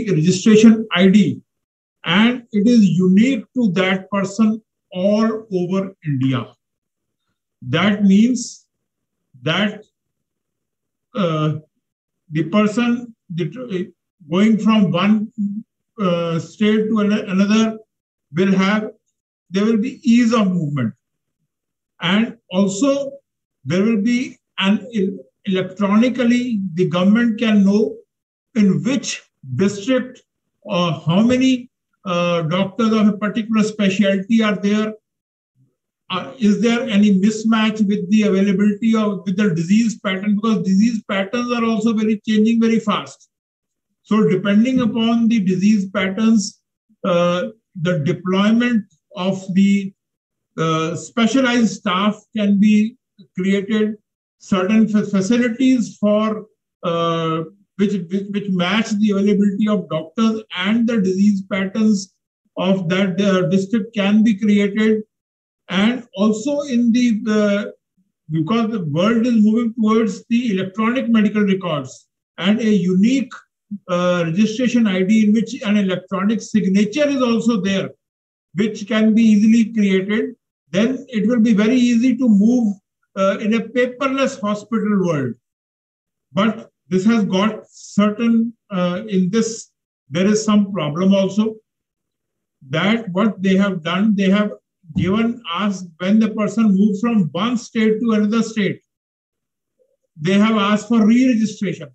the registration ID, and it is unique to that person all over India. That means that the person going from one state to another there will be ease of movement, and also there will be electronically the government can know in which district or how many doctors of a particular specialty are there. Is there any mismatch with the availability of with the disease pattern, because disease patterns are also changing very fast. So depending upon the disease patterns, the deployment of the specialized staff can be created. Certain facilities for which match the availability of doctors and the disease patterns of that district can be created. And also in the because the world is moving towards the electronic medical records, and a unique registration ID in which an electronic signature is also there, which can be easily created, then it will be very easy to move in a paperless hospital world. But this has got certain, in this, there is some problem also, that what they have done, they have given us, when the person moves from one state to another state, they have asked for re-registration.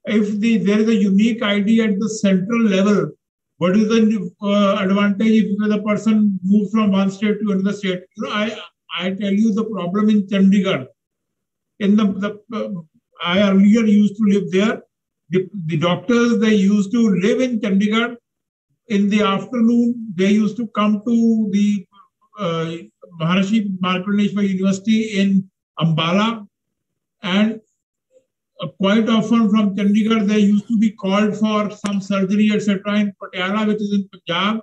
If there is a unique ID at the central level, what is the advantage if the person moves from one state to another state? You know, I tell you the problem in Chandigarh. I earlier used to live there. The doctors, they used to live in Chandigarh. In the afternoon, they used to come to the Maharishi Markandeeshwar University in Ambala, and quite often from Chandigarh, they used to be called for some surgery, etc. in Patiala, which is in Punjab,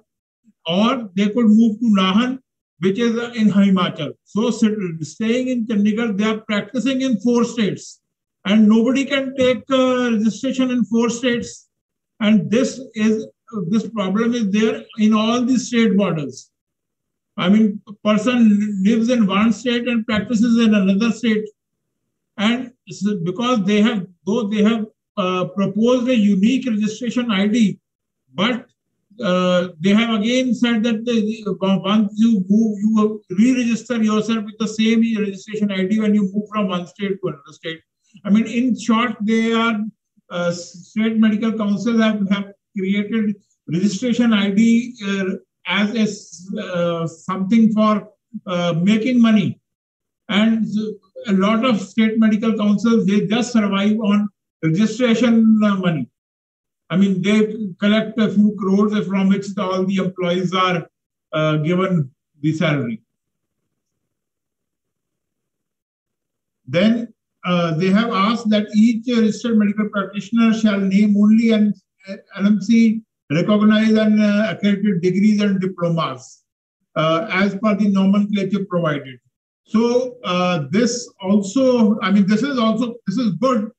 or they could move to Nahan, which is in Himachal. So staying in Chandigarh, they are practicing in 4 states, and nobody can take registration in 4 states. And this problem is there in all the state borders. I mean, a person lives in one state and practices in another state. And because they have proposed a unique registration ID, but they have again said that once you move, you re-register yourself with the same registration ID when you move from one state to another state. I mean, in short, they are state medical councils have created registration ID as something for making money. And a lot of state medical councils, they just survive on registration money. I mean, they collect a few crores from which all the employees are given the salary. Then they have asked that each registered medical practitioner shall name only an NMC recognized and accredited degrees and diplomas as per the nomenclature provided. So this also, I mean, this is good,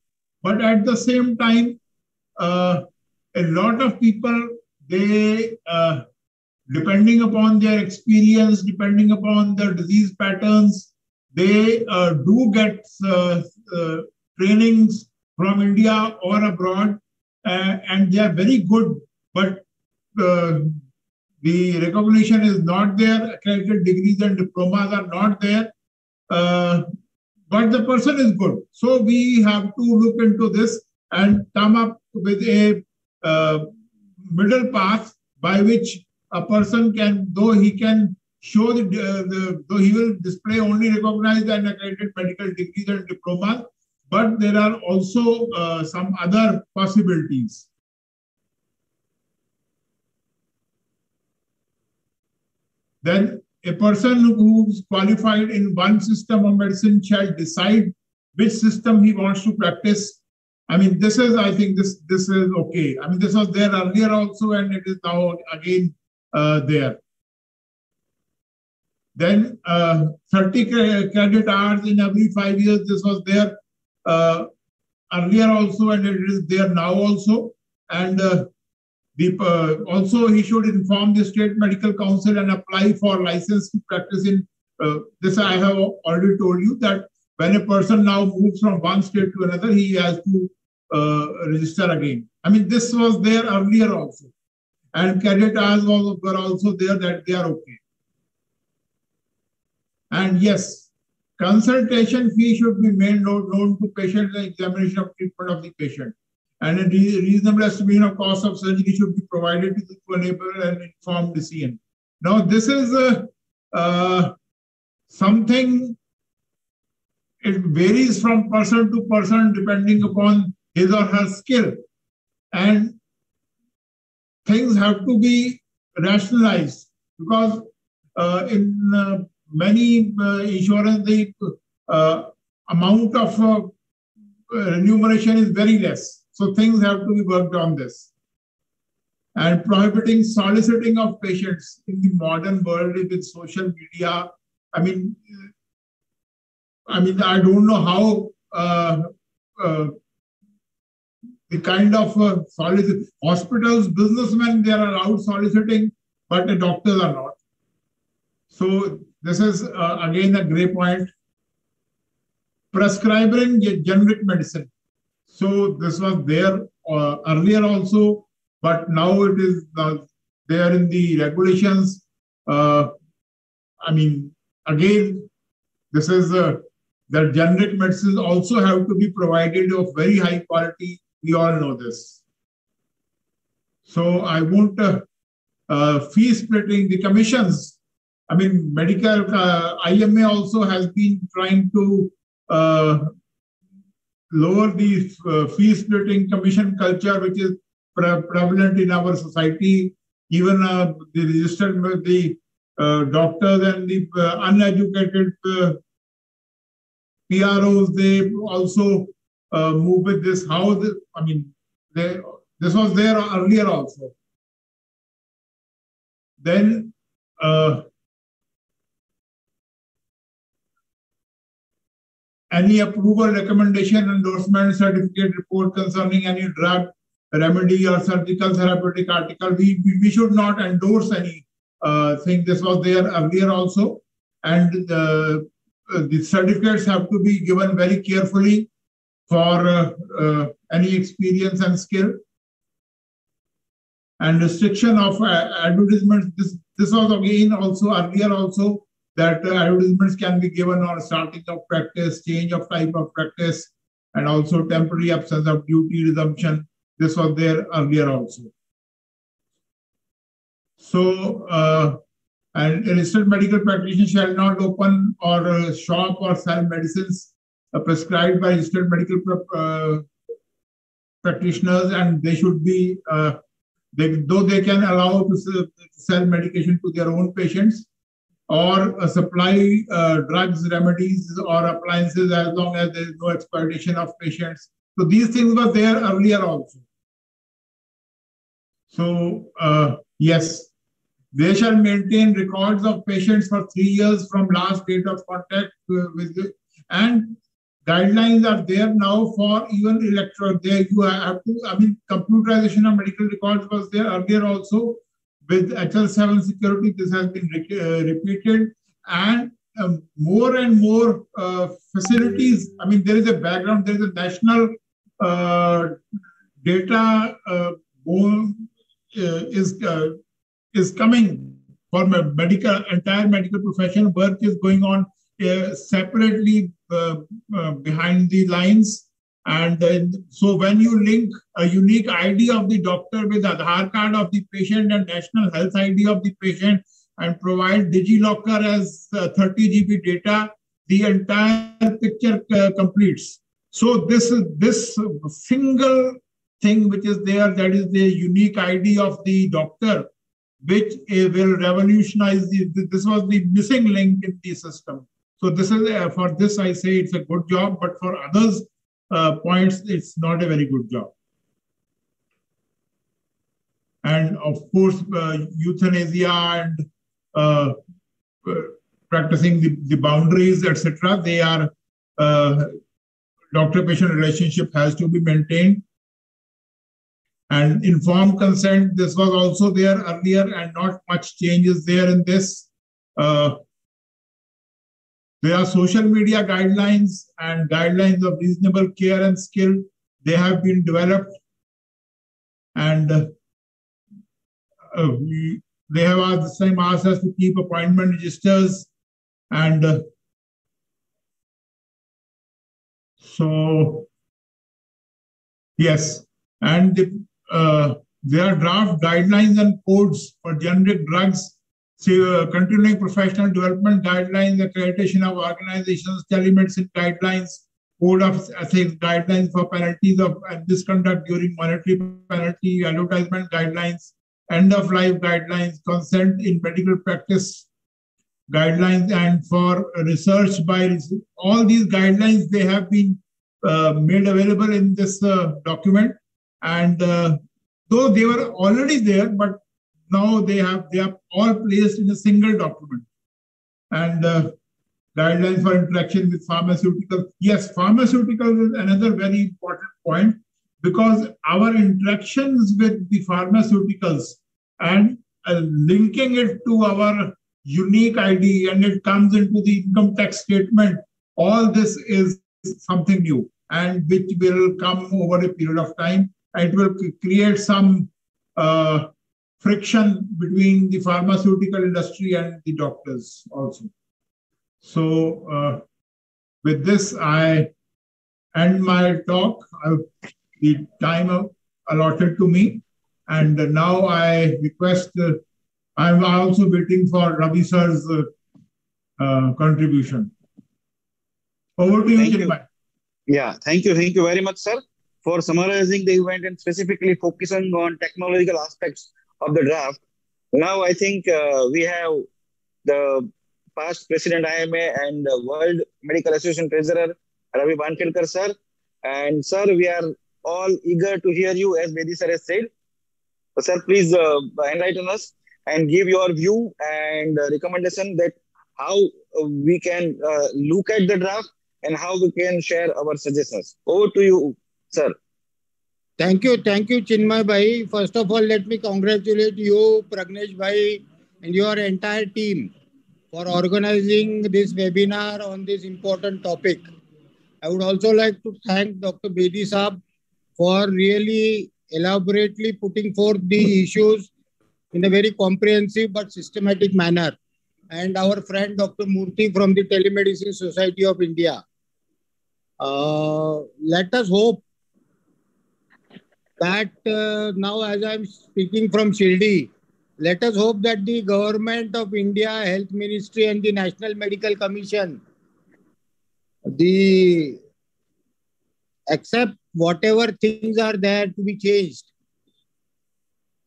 but at the same time, a lot of people, they, depending upon their experience, depending upon their disease patterns, they do get trainings from India or abroad, and they are very good, but the recognition is not there, accredited degrees and diplomas are not there, but the person is good. So we have to look into this and come up with a middle path by which a person can, though he can show though he will display only recognized and accredited medical degrees and diplomas, but there are also some other possibilities. Then a person who's qualified in one system of medicine shall decide which system he wants to practice. I mean, this is, I think this is okay. I mean, this was there earlier also, and it is now again there. Then 30 credit hours in every 5 years, this was there earlier also, and it is there now also. and also he should inform the state medical council and apply for license to practice in this. I have already told you that when a person now moves from one state to another, he has to register again. I mean, this was there earlier also, and credit hours were also there, that they are okay. And yes, consultation fee should be made known to patient and examination of treatment of the patient. And a reasonable estimation of cost of surgery should be provided to enable an informed decision. Now, this is something, it varies from person to person depending upon his or her skill. And things have to be rationalized, because in many insurance, the amount of remuneration is very less. So things have to be worked on this. And prohibiting soliciting of patients in the modern world with social media. I mean, I don't know how the kind of hospitals, businessmen, they are allowed soliciting, but the doctors are not. So this is again a grey point. Prescribing generic medicine. So this was there earlier also, but now it is there in the regulations. I mean, again, this is that generic medicines also have to be provided of very high quality. We all know this. So I won't fee splitting the commissions. I mean, medical IMA also has been trying to lower the fee splitting commission culture, which is prevalent in our society. Even the registered doctors and the uneducated PROs, they also move with this. This was there earlier also. Then any approval, recommendation, endorsement, certificate, report concerning any drug, remedy, or surgical therapeutic article, we should not endorse any thing. This was there earlier also. And the certificates have to be given very carefully for any experience and skill. And restriction of advertisements. This was again also earlier also, that advertisements can be given on starting of practice, change of type of practice, and also temporary absence of duty resumption. This was there earlier also. So, and a registered medical practitioner shall not open or shop or sell medicines prescribed by registered medical practitioners, and they should be, though they can allow to sell medication to their own patients, or supply drugs, remedies, or appliances, as long as there is no exploitation of patients. So these things were there earlier also. So yes, they shall maintain records of patients for 3 years from last date of contact with the, and guidelines are there now for even electronic. There you have to, I mean, computerization of medical records was there earlier also. With HL7 security, this has been repeated, and more and more facilities. I mean, there is a background, there is a national data is coming for medical, entire medical profession. Work is going on separately behind the lines. And so when you link a unique ID of the doctor with Aadhaar card of the patient and national health ID of the patient, and provide DigiLocker as 30 GB data, the entire picture completes. So this single thing which is there, that is the unique ID of the doctor, which will revolutionize this was the missing link in the system. So this is for this I say it's a good job, but for others points it's not a very good job. And of course, euthanasia and practicing the boundaries, etc. They are doctor-patient relationship has to be maintained. And informed consent, this was also there earlier and not much changes there in this. There are social media guidelines and guidelines of reasonable care and skill. They have been developed, and they have asked us to keep appointment registers, and so yes, and there are draft guidelines and codes for generic drugs, continuing professional development guidelines, accreditation of organizations, telemedicine guidelines, code of ethics guidelines for penalties of misconduct during monetary penalty, advertisement guidelines, end of life guidelines, consent in medical practice guidelines, and for research by all these guidelines, they have been made available in this document. And though they were already there, but now they are all placed in a single document. And guidelines for interaction with pharmaceuticals. Yes, pharmaceuticals is another very important point, because our interactions with the pharmaceuticals and linking it to our unique ID, and it comes into the income tax statement, all this is something new and which will come over a period of time. It will create some friction between the pharmaceutical industry and the doctors also. So with this, I end my talk. The time allotted to me. And now I request, I'm also waiting for Ravi sir's contribution. Over to you, Chinmay. Yeah, thank you. Thank you very much, sir, for summarizing the event and specifically focusing on technological aspects of the draft. Now, I think we have the past President IMA and World Medical Association Treasurer, Ravi Bankelkar, sir. And, sir, we are all eager to hear you, as Bedi sir has said. So, sir, please enlighten us and give your view and recommendation that how we can look at the draft and how we can share our suggestions. Over to you, sir. Thank you, Chinmay Bhai. First of all, let me congratulate you, Pragnesh Bhai, and your entire team for organizing this webinar on this important topic. I would also like to thank Dr. Bedi Saab for really elaborately putting forth the issues in a very comprehensive but systematic manner. And our friend Dr. Murthy from the Telemedicine Society of India. Let us hope that now, as I'm speaking from Shirdi, let us hope that the Government of India, Health Ministry and the National Medical Commission, accept whatever things are there to be changed.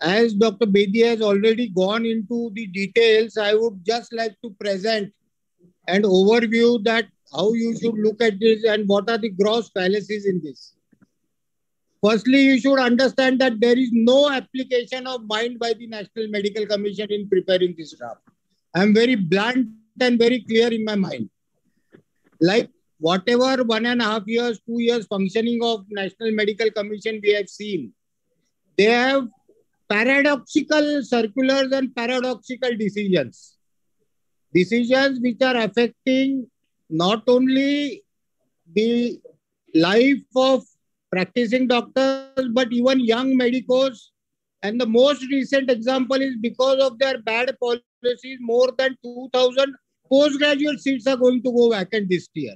As Dr. Bedi has already gone into the details, I would just like to present an overview that how you should look at this and what are the gross fallacies in this. Firstly, you should understand that there is no application of mind by the National Medical Commission in preparing this draft. I am very blunt and very clear in my mind. Like whatever 1.5 years, 2 years functioning of National Medical Commission we have seen, they have paradoxical circulars and paradoxical decisions. Decisions which are affecting not only the life of practicing doctors, but even young medicos. And the most recent example is because of their bad policies, more than 2,000 postgraduate seats are going to go vacant this year.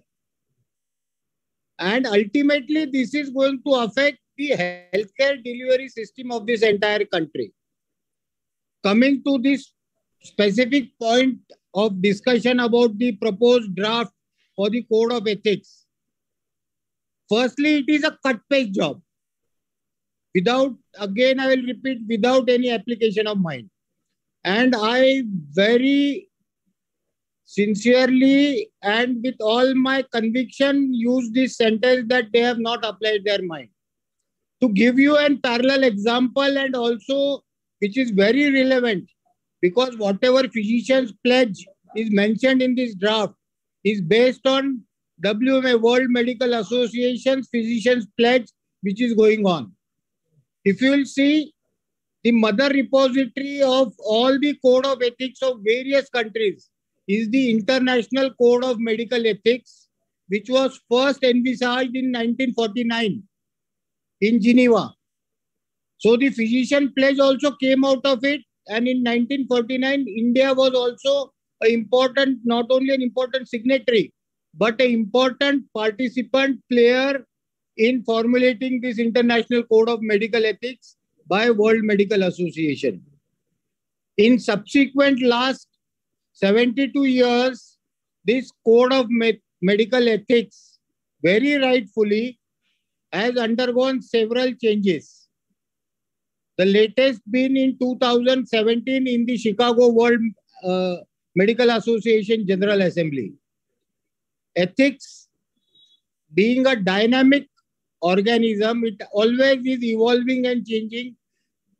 And ultimately, this is going to affect the healthcare delivery system of this entire country. Coming to this specific point of discussion about the proposed draft for the Code of Ethics. Firstly, it is a cut-paste job. Without, again, I will repeat, without any application of mind. And I very sincerely and with all my conviction use this sentence that they have not applied their mind. To give you a parallel example and also which is very relevant, because whatever physicians pledge is mentioned in this draft is based on WMA, World Medical Association's physicians pledge, which is going on. If you will see, the mother repository of all the code of ethics of various countries is the International Code of Medical Ethics, which was first envisaged in 1949 in Geneva. So the physician pledge also came out of it. And in 1949, India was also not only an important signatory, but an important participant player in formulating this International Code of Medical Ethics by World Medical Association. In subsequent last 72 years, this Code of Medical Ethics very rightfully has undergone several changes. The latest being in 2017 in the Chicago World Medical Association General Assembly. Ethics being a dynamic organism, it always is evolving and changing.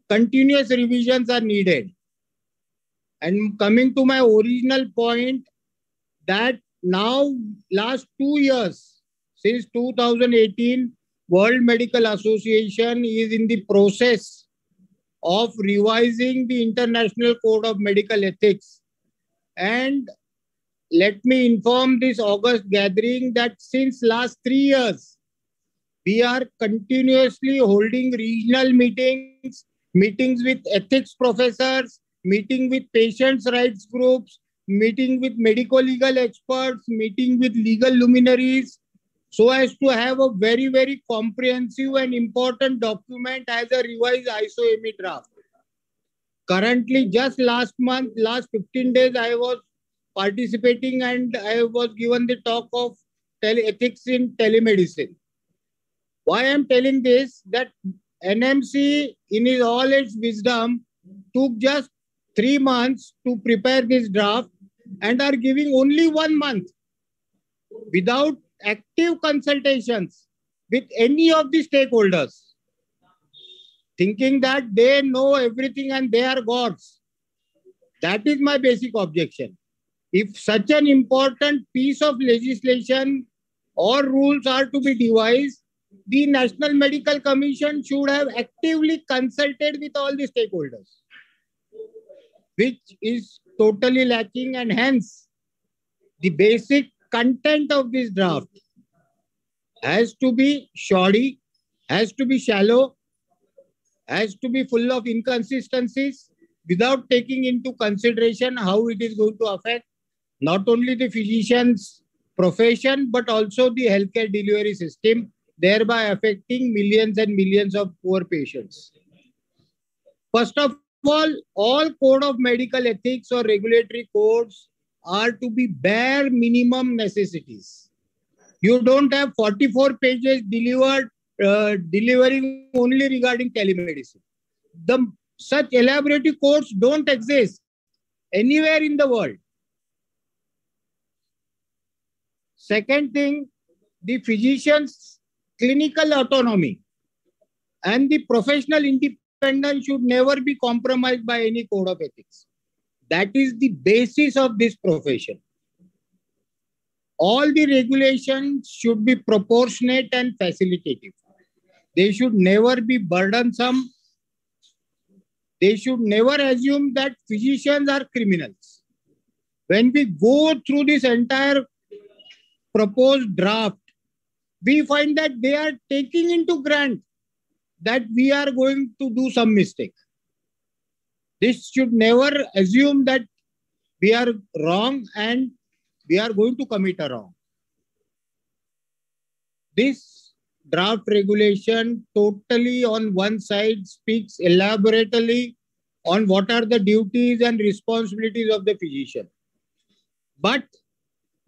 Continuous revisions are needed. And coming to my original point, that now last 2 years, since 2018, World Medical Association is in the process of revising the International Code of Medical Ethics. And let me inform this August gathering that since last 3 years, we are continuously holding regional meetings, meetings with ethics professors, meeting with patients' rights groups, meeting with medico-legal experts, meeting with legal luminaries, so as to have a very, very comprehensive and important document as a revised ISO-ME draft. Currently, just last 15 days, I was participating and I was given the talk of ethics in telemedicine. Why I am telling this, that NMC in all its wisdom took just 3 months to prepare this draft and are giving only 1 month without active consultations with any of the stakeholders, thinking that they know everything and they are gods. That is my basic objection. If such an important piece of legislation or rules are to be devised, the National Medical Commission should have actively consulted with all the stakeholders, which is totally lacking, and hence the basic content of this draft has to be shoddy, has to be shallow, has to be full of inconsistencies without taking into consideration how it is going to affect not only the physician's profession, but also the healthcare delivery system, thereby affecting millions and millions of poor patients. First of all code of medical ethics or regulatory codes are to be bare minimum necessities. You don't have 44 pages delivering only regarding telemedicine. Such elaborate codes don't exist anywhere in the world. Second thing, the physician's clinical autonomy and the professional independence should never be compromised by any code of ethics. That is the basis of this profession. All the regulations should be proportionate and facilitative. They should never be burdensome. They should never assume that physicians are criminals. When we go through this entire proposed draft, we find that they are taking into grant that we are going to do some mistake. This should never assume that we are wrong and we are going to commit a wrong. This draft regulation totally on one side speaks elaborately on what are the duties and responsibilities of the physician. But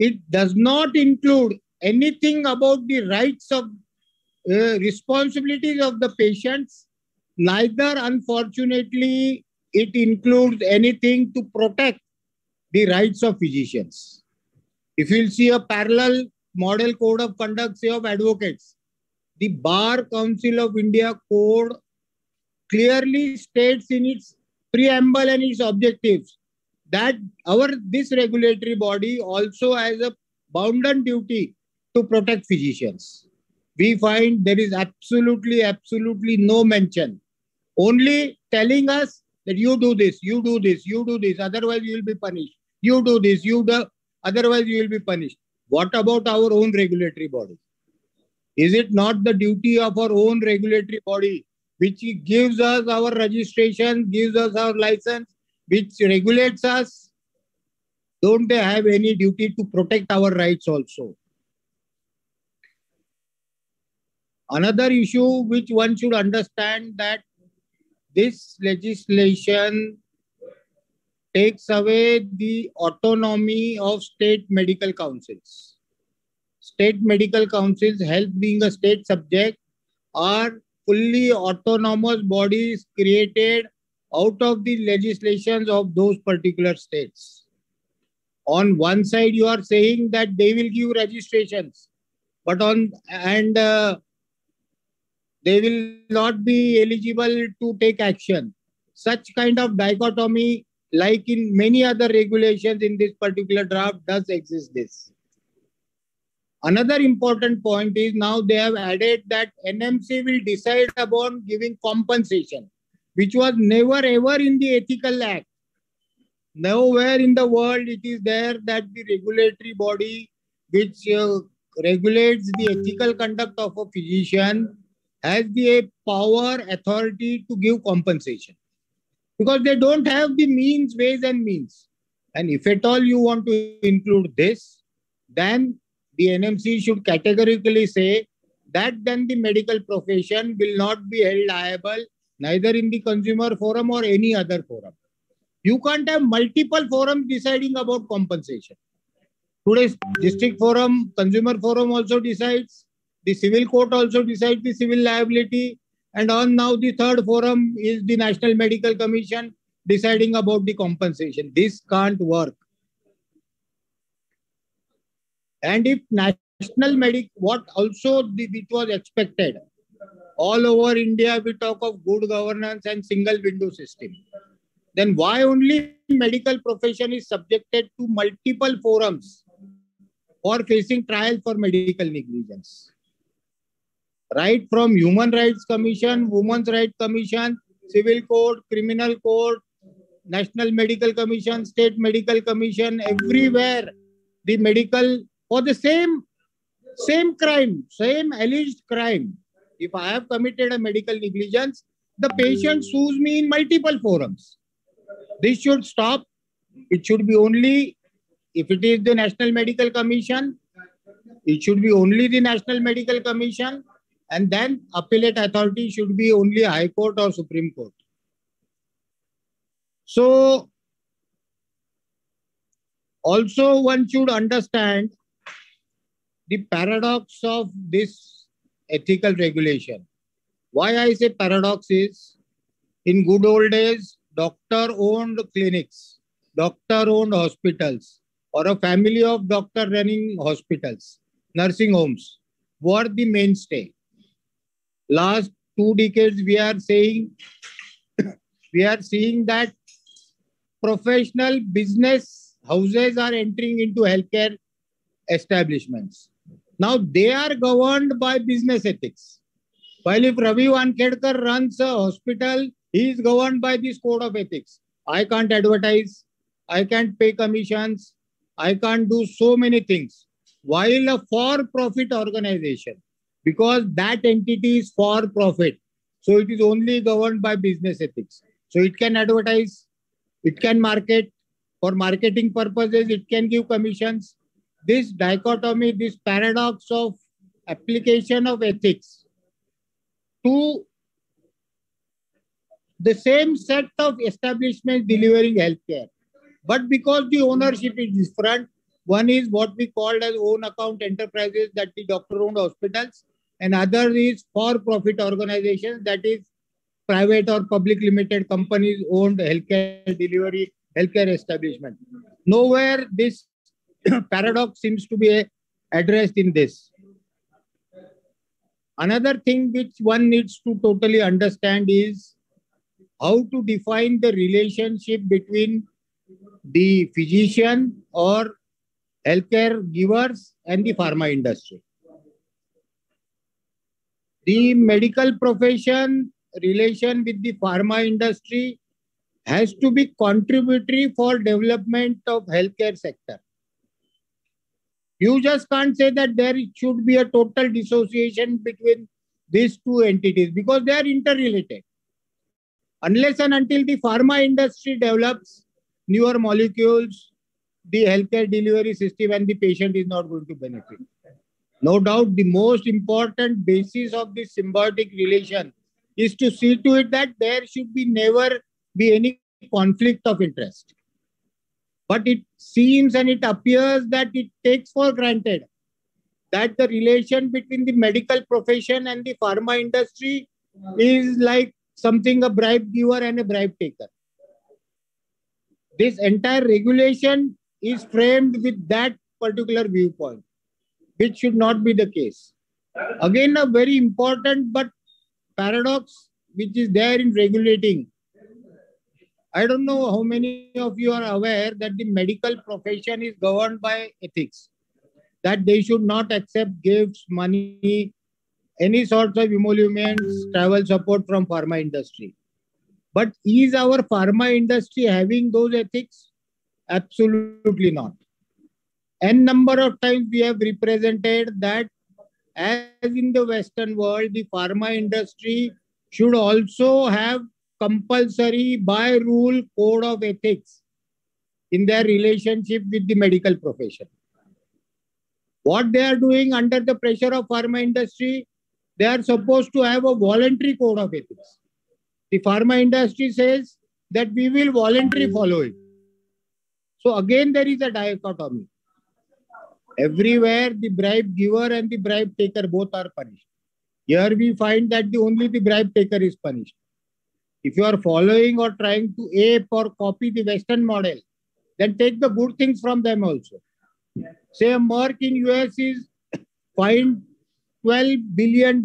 it does not include anything about the rights of responsibilities of the patients. Neither, unfortunately, it includes anything to protect the rights of physicians. If you'll see a parallel model code of conduct, say of advocates, the Bar Council of India code clearly states in its preamble and its objectives that this regulatory body also has a bounden duty to protect physicians. We find there is absolutely no mention only telling us that you do this, you do this, you do this, otherwise you will be punished. You do this, you do, otherwise you will be punished. What about our own regulatory body? Is it not the duty of our own regulatory body, which gives us our registration, gives us our license, which regulates us? Don't they have any duty to protect our rights also? Another issue which one should understand, that this legislation takes away the autonomy of state medical councils. State medical councils, health being a state subject, are fully autonomous bodies created out of the legislations of those particular states. On one side, you are saying that they will give registrations, but they will not be eligible to take action. Such kind of dichotomy, like in many other regulations in this particular draft, does exist this. Another important point is now they have added that NMC will decide upon giving compensation, which was never ever in the Ethical Act. Nowhere in the world it is there that the regulatory body which regulates the ethical conduct of a physician has the power, authority to give compensation. Because they don't have the means, ways and means. And if at all you want to include this, then the NMC should categorically say that then the medical profession will not be held liable, neither in the consumer forum or any other forum. You can't have multiple forums deciding about compensation. Today's district forum, consumer forum also decides. The civil court also decides the civil liability. And on now the third forum is the National Medical Commission deciding about the compensation. This can't work. And if national what also it was expected, all over India we talk of good governance and single window system. Then why only medical profession is subjected to multiple forums for facing trial for medical negligence? Right from Human Rights Commission, Women's Rights Commission, Civil Court, Criminal Court, National Medical Commission, State Medical Commission, everywhere the medical, for the same crime, same alleged crime. If I have committed a medical negligence, the patient sues me in multiple forums. This should stop. It should be only, if it is the National Medical Commission, it should be only the National Medical Commission, and then appellate authority should be only High Court or Supreme Court. So, also one should understand the paradox of this ethical regulation. Why I say paradox is, in good old days, doctor-owned clinics, doctor-owned hospitals, or a family of doctor running hospitals, nursing homes, were the mainstay. Last 2 decades, we are seeing that professional business houses are entering into healthcare establishments. Now they are governed by business ethics. While if Ravi Wankhedkar runs a hospital, he is governed by this code of ethics. I can't advertise, I can't pay commissions, I can't do so many things. While a for-profit organization, because that entity is for profit, so it is only governed by business ethics. So it can advertise, it can market, for marketing purposes, it can give commissions. This dichotomy, this paradox of application of ethics to the same set of establishments delivering healthcare. But because the ownership is different, one is what we called as own account enterprises, that the doctor-owned hospitals, and other is for-profit organizations, that is private or public limited companies owned healthcare delivery, healthcare establishment. Nowhere this paradox seems to be addressed in this. Another thing which one needs to totally understand is how to define the relationship between the physician or healthcare givers and the pharma industry. The medical profession relation with the pharma industry has to be contributory for development of healthcare sector. You just can't say that there should be a total dissociation between these two entities because they are interrelated. Unless and until the pharma industry develops newer molecules, the healthcare delivery system and the patient is not going to benefit. No doubt, the most important basis of this symbiotic relation is to see to it that there should be never be any conflict of interest. But it seems and it appears that it takes for granted that the relation between the medical profession and the pharma industry is like something a bribe giver and a bribe taker. This entire regulation is framed with that particular viewpoint, which should not be the case. Again, a very important but paradox which is there in regulating. I don't know how many of you are aware that the medical profession is governed by ethics, that they should not accept gifts, money, any sorts of emoluments, travel support from pharma industry. But is our pharma industry having those ethics? Absolutely not. N number of times we have represented that as in the Western world, the pharma industry should also have compulsory by rule code of ethics in their relationship with the medical profession. What they are doing under the pressure of pharma industry, they are supposed to have a voluntary code of ethics. The pharma industry says that we will voluntarily follow it. So again, there is a dichotomy. Everywhere, the bribe giver and the bribe taker both are punished. Here we find that only the bribe taker is punished. If you are following or trying to ape or copy the Western model, then take the good things from them also. Say a Merck in US is fined $12 billion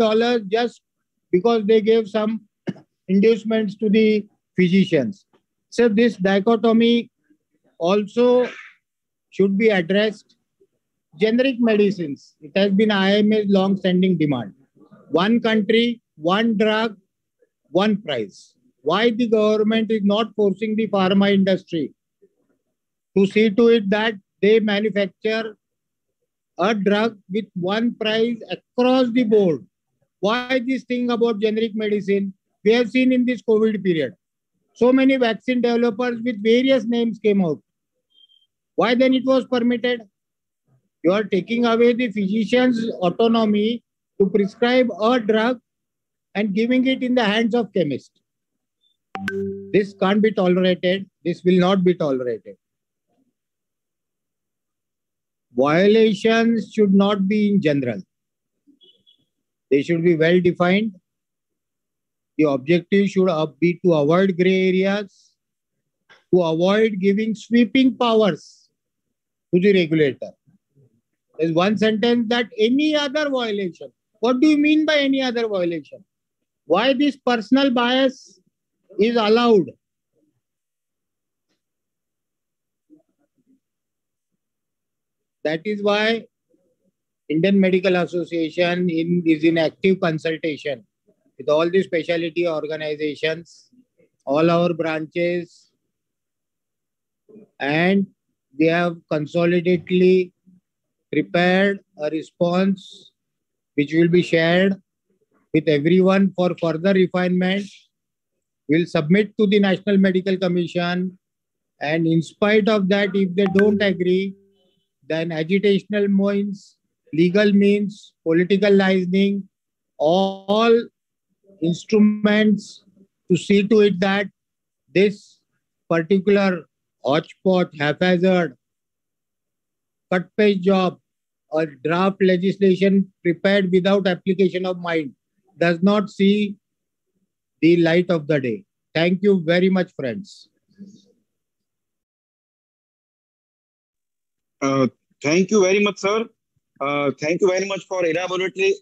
just because they gave some inducements to the physicians. So this dichotomy also should be addressed. Generic medicines, it has been IMA's long-standing demand. One country, one drug, one price. Why the government is not forcing the pharma industry to see to it that they manufacture a drug with one price across the board? Why this thing about generic medicine? We have seen in this COVID period. So many vaccine developers with various names came out. Why then it was permitted? You are taking away the physician's autonomy to prescribe a drug and giving it in the hands of chemists. This can't be tolerated. This will not be tolerated. Violations should not be in general. They should be well defined. The objective should be to avoid gray areas, to avoid giving sweeping powers to the regulator. There's one sentence that any other violation. What do you mean by any other violation? Why this personal bias is allowed? That is why Indian Medical Association is in active consultation with all the specialty organizations, all our branches, and we have consolidatedly prepared a response which will be shared with everyone for further refinement. We'll submit to the National Medical Commission, and in spite of that, if they don't agree, then agitational means, legal means, political licensing, all instruments to see to it that this particular hodgepodge, haphazard, cut-paste job or draft legislation prepared without application of mind does not see the light of the day. Thank you very much, friends. Thank you very much, sir. Thank you very much for elaborately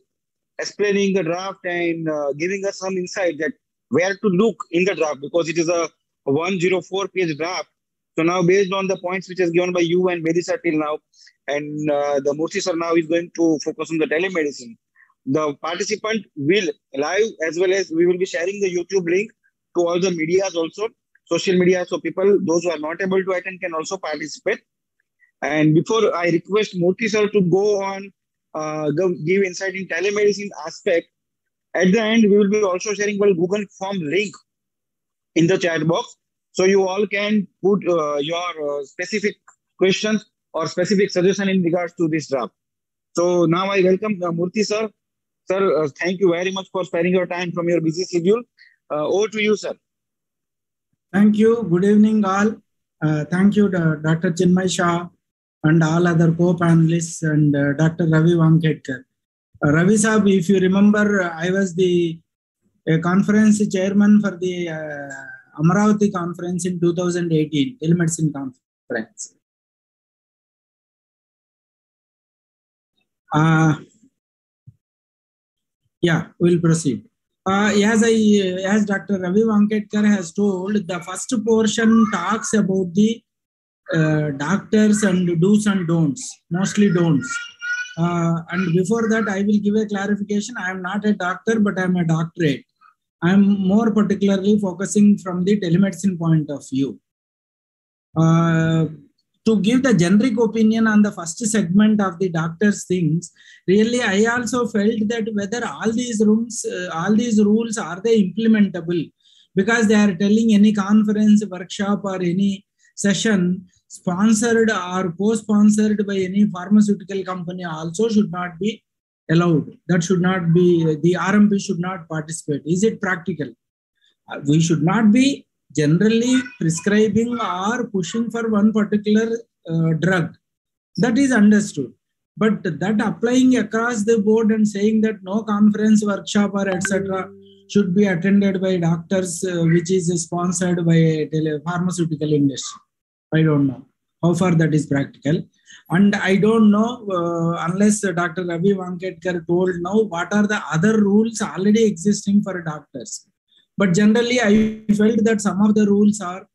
explaining the draft and giving us some insight that where to look in the draft, because it is a 104-page draft. So now, based on the points which is given by you and Vedisa till now, and the Murthy sir now is going to focus on the telemedicine. the participant will live, as well as we will be sharing the YouTube link to all the medias also, social media. So people, those who are not able to attend can also participate. And before I request Murthy sir to go on, give insight in telemedicine aspect, at the end, we will be also sharing one Google form link in the chat box. So you all can put your specific questions or specific suggestion in regards to this draft. So now I welcome Murthy sir. Sir, thank you very much for sparing your time from your busy schedule. Over to you, sir. Thank you. Good evening, all. Thank you, Dr. Chinmay Shah and all other co-panelists and Dr. Ravi Wanketkar. Ravi Saab, if you remember, I was the conference chairman for the Amaravati conference in 2018, Telemedicine conference. Yeah, we'll proceed. As Dr. Ravi Wanketkar has told, the first portion talks about the doctors and do's and don'ts, mostly don'ts. And before that, I will give a clarification. I am not a doctor, but I am a doctorate. I am more particularly focusing from the telemedicine point of view. To give the generic opinion on the first segment of the doctor's things, really, I also felt that whether all these rules are they implementable, because they are telling any conference, workshop, or any session sponsored or co-sponsored by any pharmaceutical company also should not be allowed. That should not be, the Rmp should not participate. Is it practical? We should not be generally prescribing or pushing for one particular drug. That is understood. But that applying across the board and saying that no conference, workshop, or etc. should be attended by doctors, which is sponsored by a pharmaceutical industry. I don't know how far that is practical. And I don't know, unless Dr. Ravi Wanketkar told now, what are the other rules already existing for doctors. But generally, I felt that some of the rules are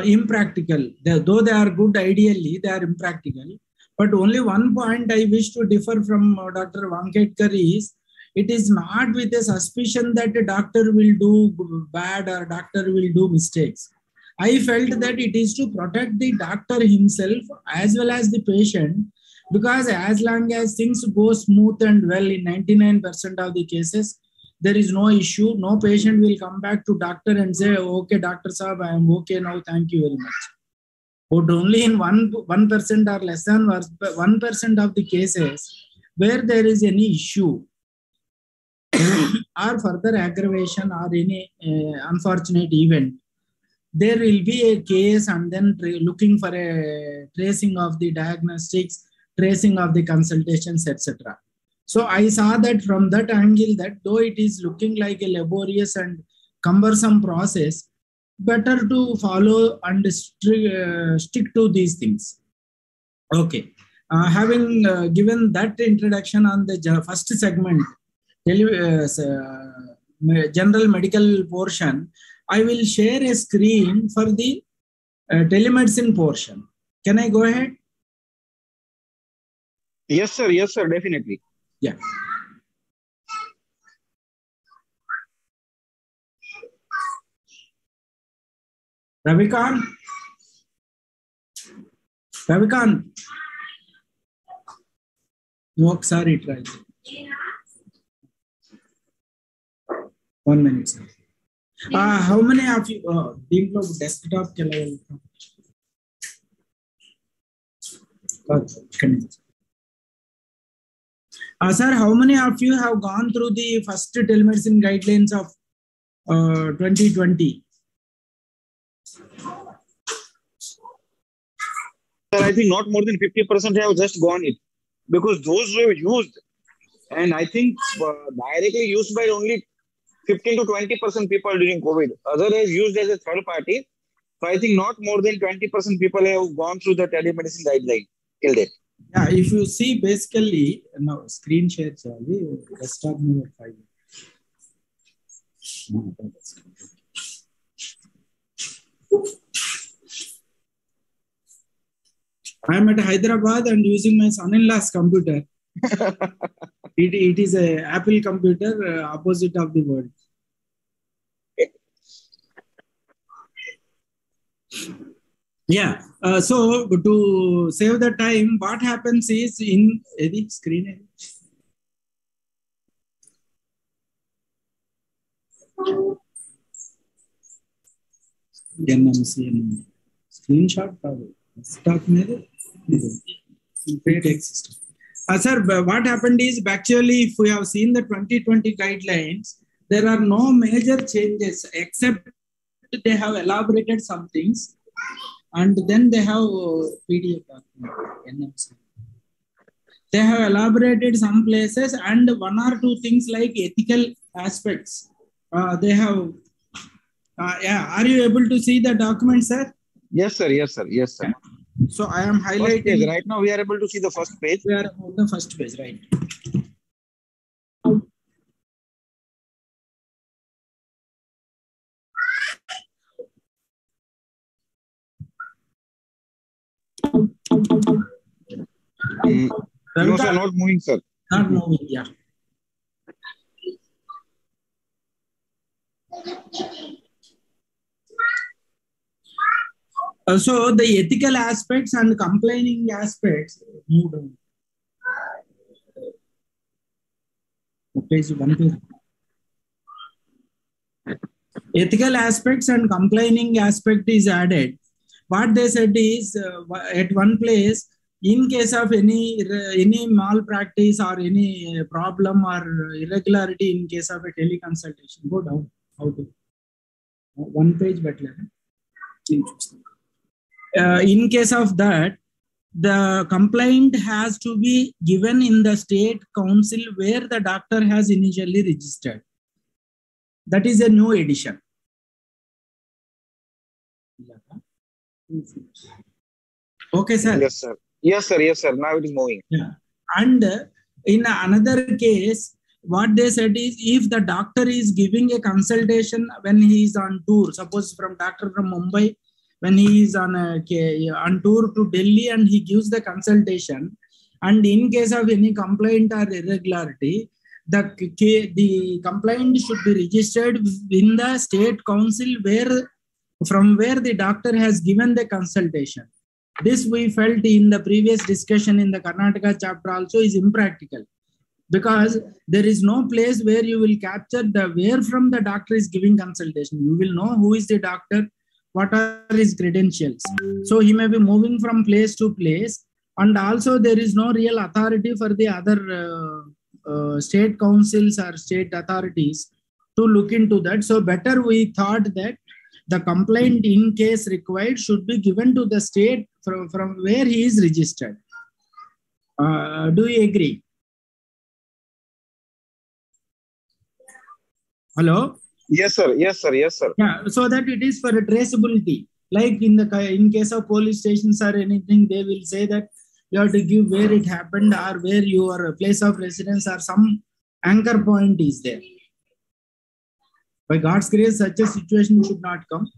impractical. Though they are good ideally, they are impractical. But only one point I wish to differ from Dr. Wanketkar is, it is not with a suspicion that a doctor will do bad or doctor will do mistakes. I felt that it is to protect the doctor himself as well as the patient, because as long as things go smooth and well in 99% of the cases, there is no issue. No patient will come back to doctor and say, okay, Dr. Saab, I am okay now. Thank you very much. But only in 1% or less than 1% of the cases where there is any issue or further aggravation or any unfortunate event, there will be a case and then looking for a tracing of the diagnostics, tracing of the consultations, etc. So I saw that from that angle, that though it is looking like a laborious and cumbersome process, better to follow and stick to these things. Okay. Having given that introduction on the first segment, general medical portion, I will share a screen for the telemedicine portion. Can I go ahead? Yes, sir. Yes, sir. Definitely. Yeah. Ravikant? No, sorry, try. 1 minute, sir. How many of you desktop sir, how many of you have gone through the first telemedicine guidelines of 2020? Sir, I think not more than 50% have just gone it, because those who have used, and I think directly used by only 15 to 20% people during COVID. Otherwise used as a third party. So I think not more than 20% people have gone through the telemedicine guideline till date. Yeah, if you see basically, now screen share, desktop number 5. I am at Hyderabad and using my son-in-law's computer. It is a Apple computer, opposite of the word. Yeah. So to save the time, what happens is in the screen. NMC screenshot. Stock system. Sir, what happened is actually, if we have seen the 2020 guidelines, there are no major changes except they have elaborated some things, and then they have PDF document. They have elaborated some places and one or two things like ethical aspects. They have. Yeah, are you able to see the document, sir? Yes, sir. Yes, sir. Yes, sir. So I am highlighting. Page. Right now, we are able to see the first page. We are on the first page, right? No, sir, not moving, sir. Not moving, yeah. So the ethical aspects and complaining aspects. Page 1. Ethical aspects and complaining aspect is added. What they said is at one place, in case of any malpractice or any problem or irregularity in case of a teleconsultation, go down. How to? One page better. In case of that, the complaint has to be given in the state council where the doctor has initially registered. That is a new addition. Okay, sir. Yes, sir. Yes, sir. Yes, sir. Now it is moving. Yeah. And in another case, what they said is if the doctor is giving a consultation when he is on tour, suppose from doctor from Mumbai, when he is on tour to Delhi and he gives the consultation, and in case of any complaint or irregularity, the complaint should be registered in the state council from where the doctor has given the consultation. This we felt in the previous discussion in the Karnataka chapter also is impractical, because there is no place where you will capture where from the doctor is giving consultation. You will know who is the doctor, what are his credentials. So he may be moving from place to place, and also there is no real authority for the other state councils or state authorities to look into that. So better we thought that the complaint in case required should be given to the state from where he is registered. Do you agree? Hello? Yes, sir. Yes, sir. Yes, sir. Yeah, so that it is for a traceability. Like in case of police stations or anything, they will say that you have to give where it happened or where your place of residence or some anchor point is there. By God's grace, such a situation should not come.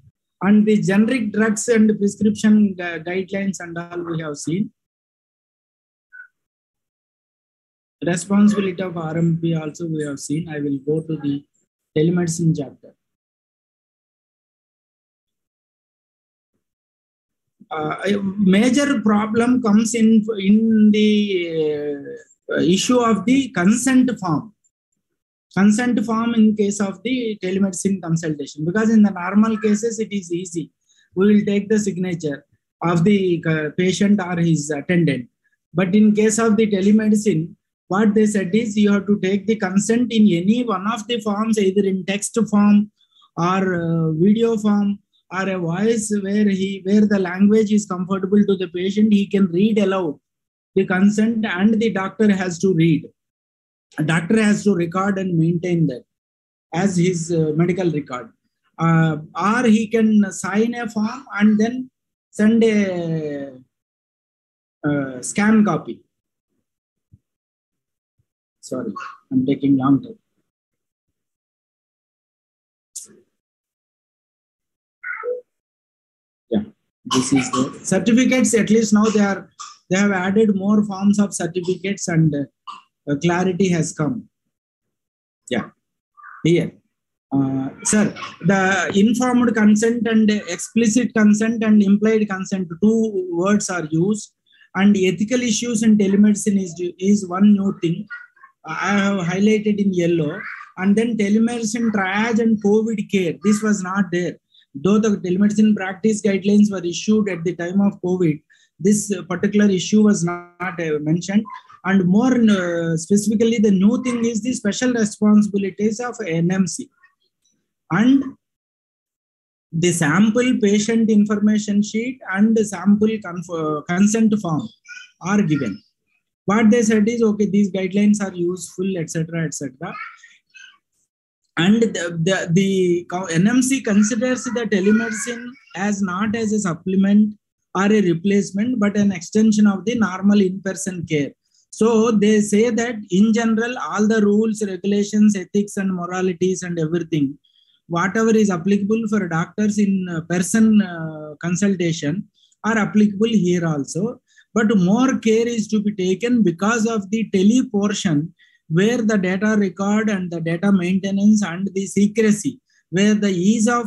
And the generic drugs and prescription guidelines and all we have seen. Responsibility of RMP also we have seen. I will go to the Telemedicine chapter. A major problem comes in the issue of the consent form. Consent form in case of the telemedicine consultation, because in the normal cases it is easy. We will take the signature of the patient or his attendant. But in case of the telemedicine, what they said is you have to take the consent in any one of the forms, either in text form or video form or a voice where the language is comfortable to the patient. He can read aloud the consent and the doctor has to read. A doctor has to record and maintain that as his medical record. Or he can sign a form and then send a scan copy. Sorry, I'm taking long time. Yeah, this is the certificates. At least now they have added more forms of certificates, and clarity has come. Yeah, here. Sir, the informed consent and explicit consent and implied consent, 2 words are used, and ethical issues in telemedicine is one new thing. I have highlighted in yellow, and then telemedicine triage and COVID care. This was not there. Though the telemedicine practice guidelines were issued at the time of COVID, this particular issue was not mentioned. And more specifically, the new thing is the special responsibilities of NMC. And the sample patient information sheet and the sample consent form are given. What they said is, okay, these guidelines are useful, etc., etc. And the NMC considers the telemedicine as not as a supplement or a replacement, but an extension of the normal in-person care. So they say that in general, all the rules, regulations, ethics, and moralities and everything, whatever is applicable for doctors in person consultation are applicable here also. But more care is to be taken because of the tele portion, where the data record and the data maintenance and the secrecy, where the ease of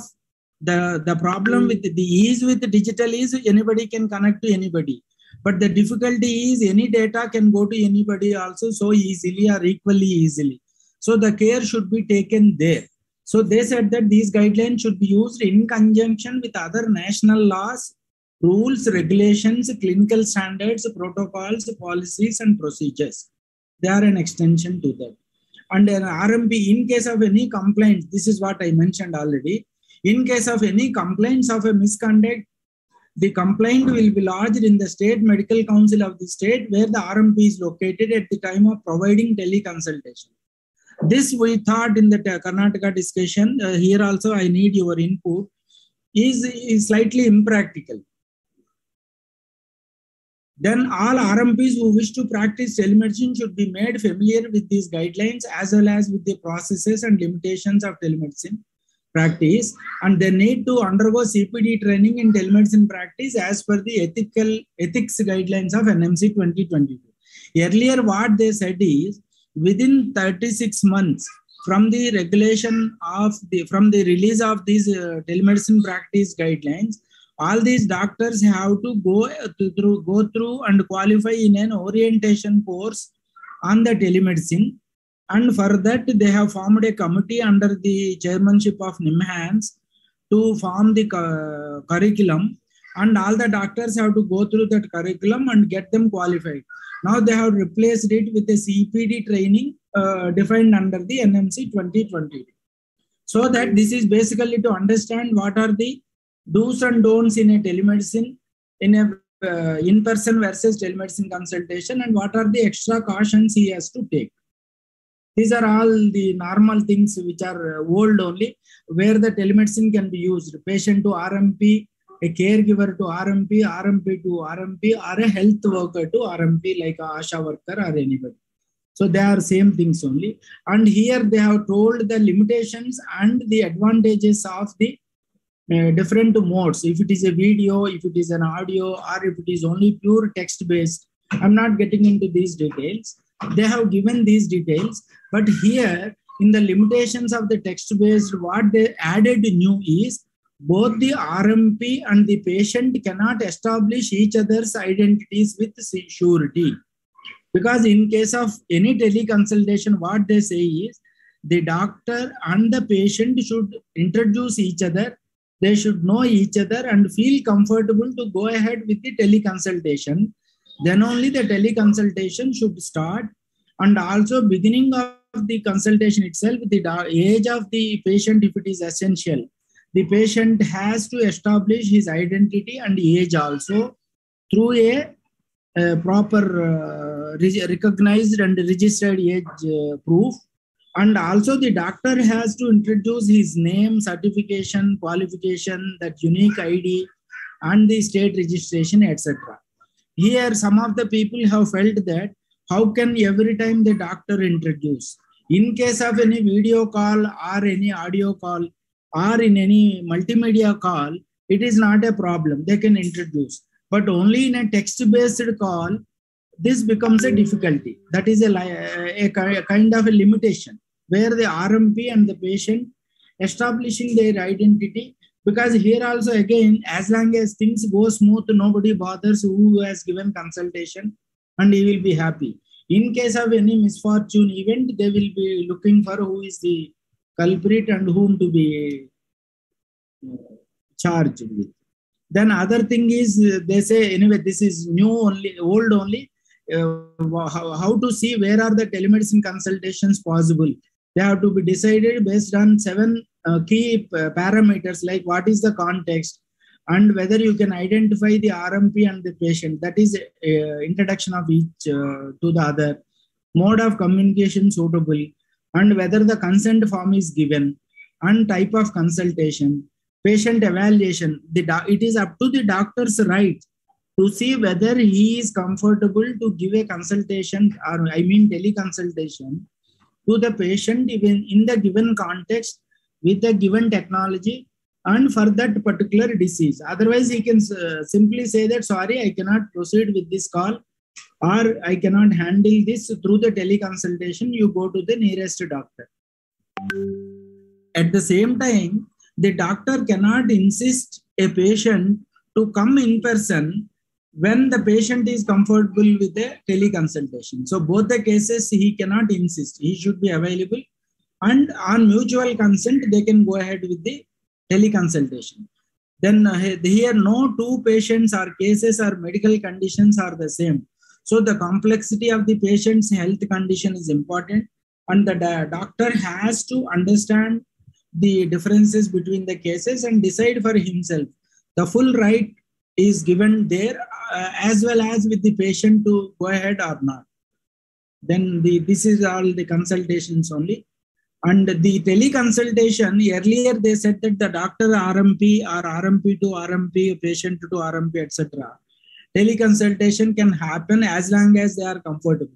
the problem with the ease with the digital is anybody can connect to anybody. But the difficulty is any data can go to anybody also so easily or equally easily. So the care should be taken there. So they said that these guidelines should be used in conjunction with other national laws, rules, regulations, clinical standards, protocols, policies, and procedures. They are an extension to that. And an RMP, in case of any complaint, this is what I mentioned already. In case of any complaints of a misconduct, the complaint will be lodged in the State Medical Council of the state where the RMP is located at the time of providing teleconsultation. This we thought in the Karnataka discussion, here also I need your input, is slightly impractical. Then all RMPs who wish to practice telemedicine should be made familiar with these guidelines as well as with the processes and limitations of telemedicine practice, and they need to undergo CPD training in telemedicine practice as per the ethics guidelines of NMC 2022. Earlier what they said is, within 36 months from the regulation of from the release of these telemedicine practice guidelines, all these doctors have to go through and qualify in an orientation course on the telemedicine. And for that, they have formed a committee under the chairmanship of NIMHANS to form the curriculum. And all the doctors have to go through that curriculum and get them qualified. Now they have replaced it with a CPD training defined under the NMC 2020. So that this is basically to understand what are the do's and don'ts in a telemedicine, in a in-person versus telemedicine consultation, and what are the extra cautions he has to take. These are all the normal things which are old only, where the telemedicine can be used. Patient to RMP, a caregiver to RMP, RMP to RMP, or a health worker to RMP like a ASHA worker or anybody. So they are same things only. And here they have told the limitations and the advantages of the different modes. If it is a video, if it is an audio, or if it is only pure text based. I'm not getting into these details. They have given these details, but here in the limitations of the text based, what they added new is both the RMP and the patient cannot establish each other's identities with surety. Because in case of any teleconsultation, what they say is the doctor and the patient should introduce each other. They should know each other and feel comfortable to go ahead with the teleconsultation. Then only the teleconsultation should start. And also beginning of the consultation itself, the age of the patient, if it is essential, the patient has to establish his identity and age also through a proper recognized and registered age proof. And also the doctor has to introduce his name, certification, qualification, that unique ID, and the state registration, etc. Here, some of the people have felt that how can every time the doctor introduce? In case of any video call or any audio call or in any multimedia call, it is not a problem. They can introduce. But only in a text-based call, this becomes a difficulty. That is a kind of a limitation where the RMP and the patient establishing their identity, because here also again, as long as things go smooth, nobody bothers who has given consultation and he will be happy. In case of any misfortune event, they will be looking for who is the culprit and whom to be charged with. Then other thing is, they say, anyway, this is new only, old only. How to see where are the telemedicine consultations possible? They have to be decided based on 7 key parameters, like what is the context and whether you can identify the RMP and the patient. That is introduction of each to the other. Mode of communication suitable, and whether the consent form is given, and type of consultation. Patient evaluation. It is up to the doctor's right to see whether he is comfortable to give a consultation, or I mean teleconsultation, to the patient even in the given context with the given technology and for that particular disease. Otherwise, he can simply say that, sorry, I cannot proceed with this call, or I cannot handle this through the teleconsultation. You go to the nearest doctor. At the same time, the doctor cannot insist a patient to come in person when the patient is comfortable with the teleconsultation. So both the cases he cannot insist. He should be available, and on mutual consent, they can go ahead with the teleconsultation. Then here no 2 patients or cases or medical conditions are the same. So the complexity of the patient's health condition is important, and the doctor has to understand the differences between the cases and decide for himself. The full right is given there, as well as with the patient to go ahead or not. Then this is all the consultations only. And the teleconsultation, earlier they said that the doctor RMP or RMP to RMP, patient to RMP, etc. Teleconsultation can happen as long as they are comfortable.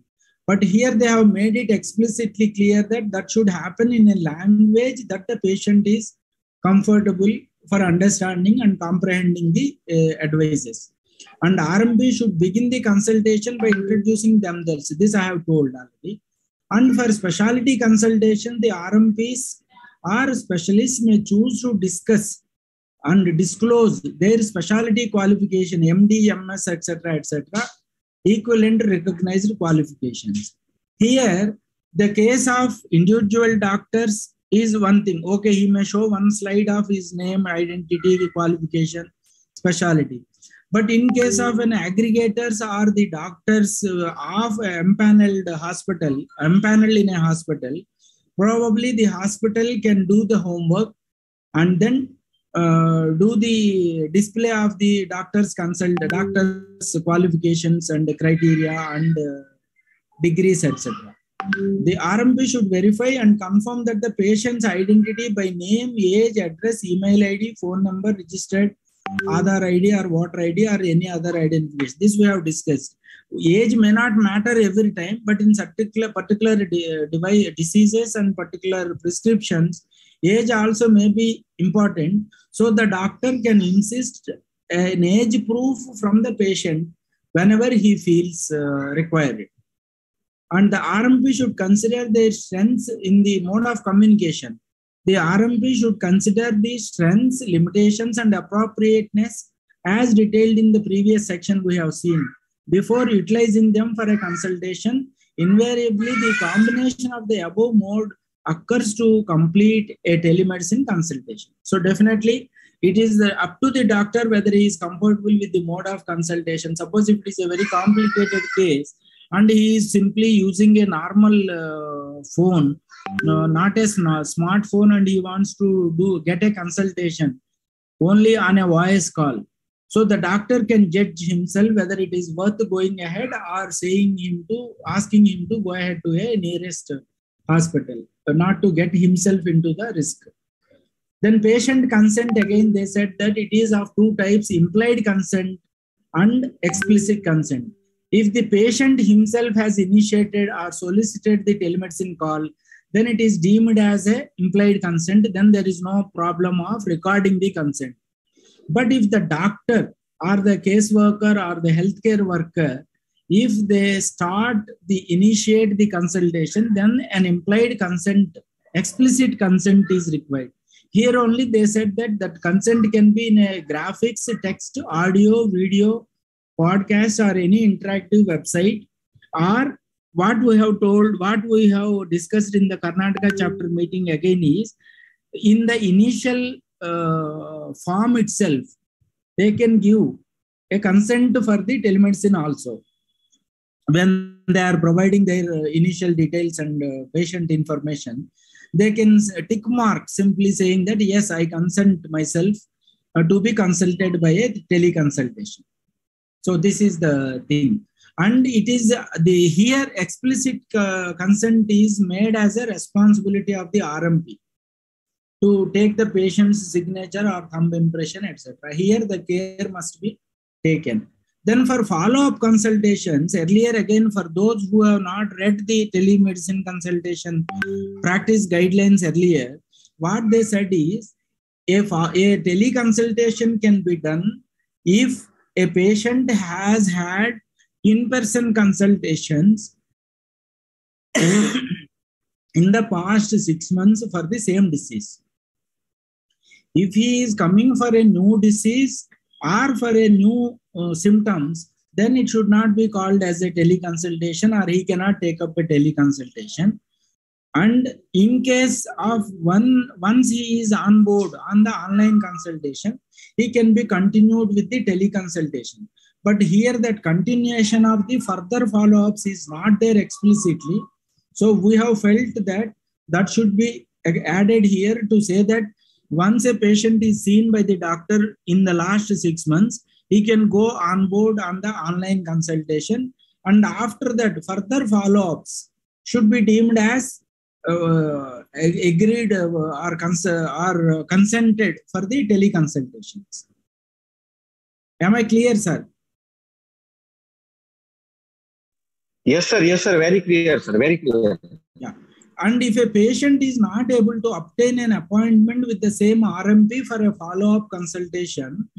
But here they have made it explicitly clear that that should happen in a language that the patient is comfortable for understanding and comprehending the advices. And RMP should begin the consultation by introducing themselves. This I have told already. And for specialty consultation, the RMPs or specialists may choose to discuss and disclose their specialty qualification, MD, MS, etc., equivalent recognized qualifications. Here, the case of individual doctors is one thing. Okay, he may show one slide of his name, identity, qualification, specialty. But in case of an aggregators or the doctors of empaneled hospital, empaneled in a hospital, probably the hospital can do the homework and then do the display of the doctor's qualifications and criteria and degrees, etc. The RMP should verify and confirm that the patient's identity by name, age, address, email ID, phone number, registered Aadhaar ID or voter ID or any other identification. This we have discussed. Age may not matter every time, but in particular diseases and particular prescriptions, age also may be important. So the doctor can insist an age proof from the patient whenever he feels required. And the RMP should consider their strengths in the mode of communication. The RMP should consider the strengths, limitations, and appropriateness as detailed in the previous section we have seen. Before utilizing them for a consultation, invariably the combination of the above mode occurs to complete a telemedicine consultation. So definitely it is up to the doctor whether he is comfortable with the mode of consultation. Suppose if it is a very complicated case and he is simply using a normal phone, not a smartphone, and he wants to get a consultation only on a voice call. So the doctor can judge himself whether it is worth going ahead or asking him to go ahead to a nearest hospital, not to get himself into the risk. Then patient consent, again they said that it is of 2 types, implied consent and explicit consent. If the patient himself has initiated or solicited the telemedicine call, then it is deemed as a implied consent. Then there is no problem of recording the consent. But if the doctor or the caseworker or the healthcare worker if they initiate the consultation, then an implied consent, explicit consent is required. Here only they said that consent can be in a graphics, text, audio, video, podcast, or any interactive website, or what we have discussed in the Karnataka chapter meeting again is, in the initial form itself, they can give a consent for the telemedicine also. When they are providing their initial details and patient information, they can tick mark simply saying that, yes, I consent myself to be consulted by a teleconsultation. So this is the thing. And it is here explicit consent is made as a responsibility of the RMP to take the patient's signature or thumb impression, etc. Here the care must be taken. Then for follow-up consultations, earlier again, for those who have not read the telemedicine consultation practice guidelines earlier, what they said is, if a teleconsultation can be done if a patient has had in-person consultations in the past 6 months for the same disease. If he is coming for a new disease or for a new symptoms, then it should not be called as a teleconsultation, or he cannot take up a teleconsultation. And in case of once he is on board on the online consultation, he can be continued with the teleconsultation. But here that continuation of the further follow-ups is not there explicitly. So we have felt that should be added here to say that once a patient is seen by the doctor in the last 6 months, he can go on board on the online consultation. And after that, further follow-ups should be deemed as agreed or consented for the teleconsultations. Am I clear, sir? Yes, sir. Yes, sir. Very clear, sir. Very clear. Yeah. And if a patient is not able to obtain an appointment with the same RMP for a follow-up consultation,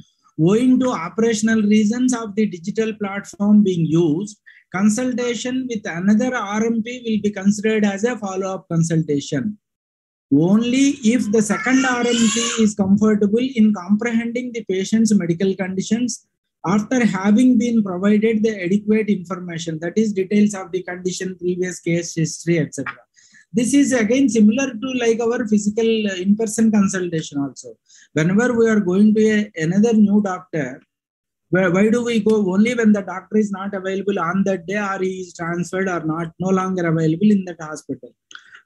owing to operational reasons of the digital platform being used, consultation with another RMP will be considered as a follow-up consultation. Only if the second RMP is comfortable in comprehending the patient's medical conditions after having been provided the adequate information, that is details of the condition, previous case history, etc. This is again similar to like our physical in-person consultation also. Whenever we are going to another new doctor, why do we go? Only when the doctor is not available on that day, or he is transferred or no longer available in that hospital.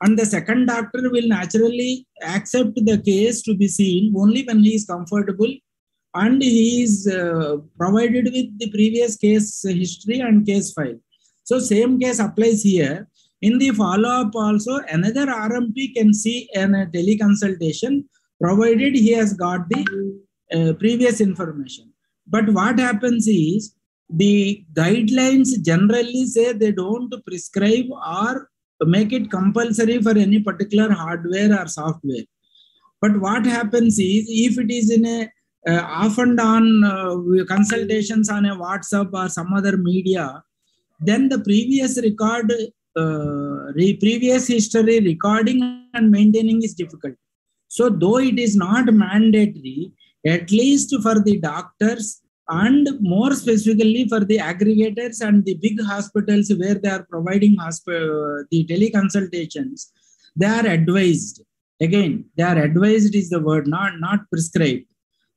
And the second doctor will naturally accept the case to be seen only when he is comfortable and he is provided with the previous case history and case file. So same case applies here. In the follow-up also, another RMP can see a teleconsultation provided he has got the previous information. But what happens is, the guidelines generally say they don't prescribe or make it compulsory for any particular hardware or software. But what happens is, if it is in a off and on consultations on a WhatsApp or some other media, then the previous record, previous history recording and maintaining is difficult. So though it is not mandatory, at least for the doctors and more specifically for the aggregators and the big hospitals where they are providing the teleconsultations, they are advised. Again, they are advised is the word, not prescribed.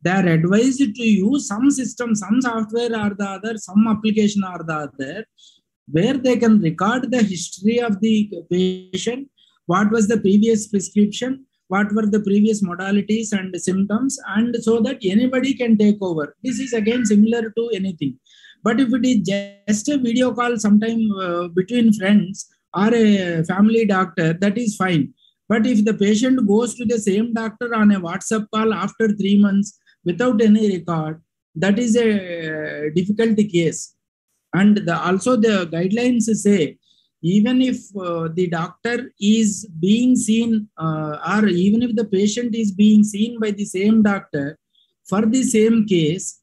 They are advised to use some system, some software or the other, some application or the other, where they can record the history of the patient, what was the previous prescription, what were the previous modalities and symptoms, and so that anybody can take over. This is again similar to anything. But if it is just a video call sometime between friends or a family doctor, that is fine. But if the patient goes to the same doctor on a WhatsApp call after 3 months without any record, that is a difficult case. And also the guidelines say, even if the doctor is being seen or even if the patient is being seen by the same doctor for the same case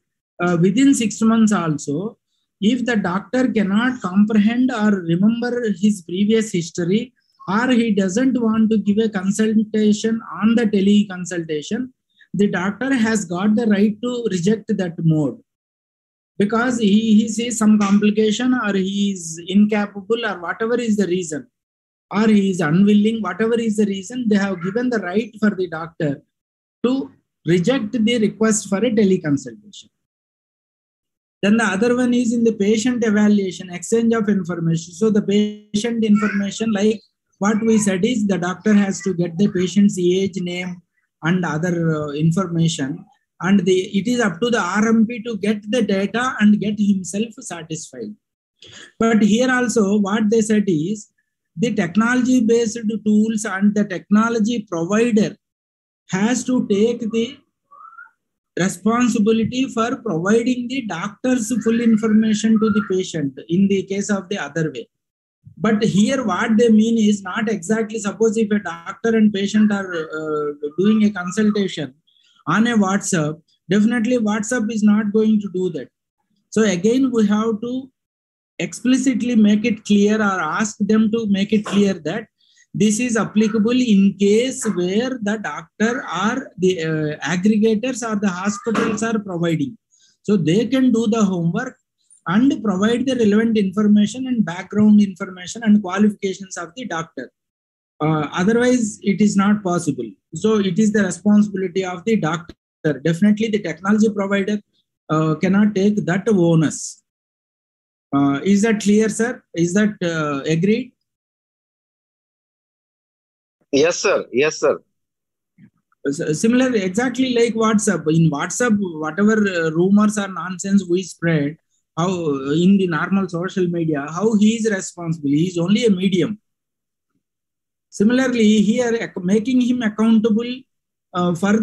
within 6 months also, if the doctor cannot comprehend or remember his previous history, or he doesn't want to give a consultation on the teleconsultation, the doctor has got the right to reject that mode, because he sees some complication, or he is incapable, or whatever is the reason, or he is unwilling, whatever is the reason, they have given the right for the doctor to reject the request for a teleconsultation. Then the other one is in the patient evaluation, exchange of information. So the patient information, like what we said, is the doctor has to get the patient's age, name, and other information. And it is up to the RMP to get the data and get himself satisfied. But here also what they said is, the technology-based tools and the technology provider has to take the responsibility for providing the doctor's full information to the patient in the case of the other way. But here what they mean is not exactly, suppose if a doctor and patient are doing a consultation on a WhatsApp, definitely WhatsApp is not going to do that. So again, we have to explicitly make it clear, or ask them to make it clear that this is applicable in case where the doctor or the aggregators or the hospitals are providing. So they can do the homework and provide the relevant information and background information and qualifications of the doctor. Otherwise, it is not possible. So it is the responsibility of the doctor. Definitely the technology provider cannot take that onus. Is that clear, sir? Is that agreed? Yes, sir. Yes, sir. Similarly, exactly like WhatsApp. In WhatsApp, whatever rumors or nonsense we spread, how in the normal social media, how he is responsible? He is only a medium. Similarly, here making him accountable for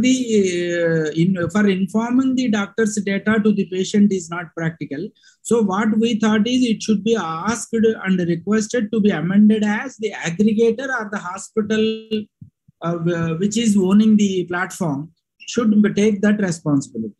informing the doctor's data to the patient is not practical. So what we thought is, it should be asked and requested to be amended as the aggregator or the hospital which is owning the platform should take that responsibility.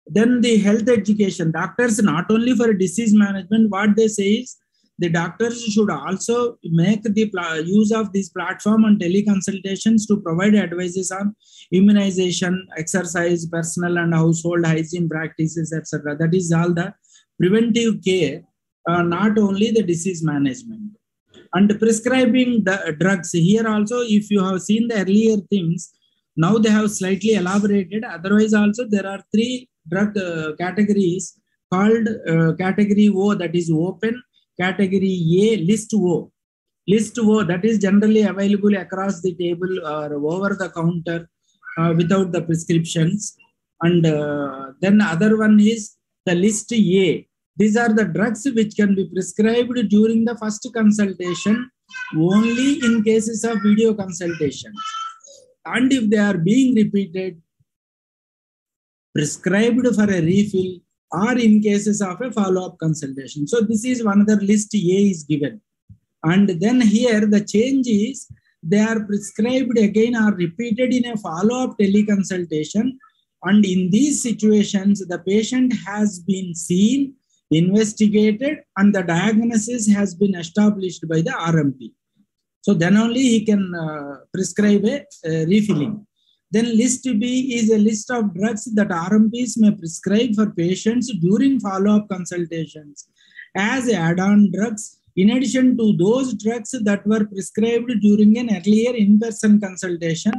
Then the health education, doctors not only for disease management, what they say is, the doctors should also make the use of this platform and teleconsultations to provide advices on immunization, exercise, personal and household hygiene practices, etc. That is all the preventive care, not only the disease management. And prescribing the drugs. Here also, if you have seen the earlier things, now they have slightly elaborated. Otherwise also, there are 3 drug categories called category O, that is open, category A, list O. List O, that is generally available across the table or over the counter without the prescriptions. And then other one is the list A. These are the drugs which can be prescribed during the first consultation only in cases of video consultations. And if they are being repeated, prescribed for a refill, or in cases of a follow-up consultation. So this is one other list A is given. And then here the change is, they are prescribed again or repeated in a follow-up teleconsultation. And in these situations, the patient has been seen, investigated, and the diagnosis has been established by the RMP. So then only he can prescribe a refilling. Then list B is a list of drugs that RMPs may prescribe for patients during follow-up consultations as add-on drugs, in addition to those drugs that were prescribed during an earlier in-person consultation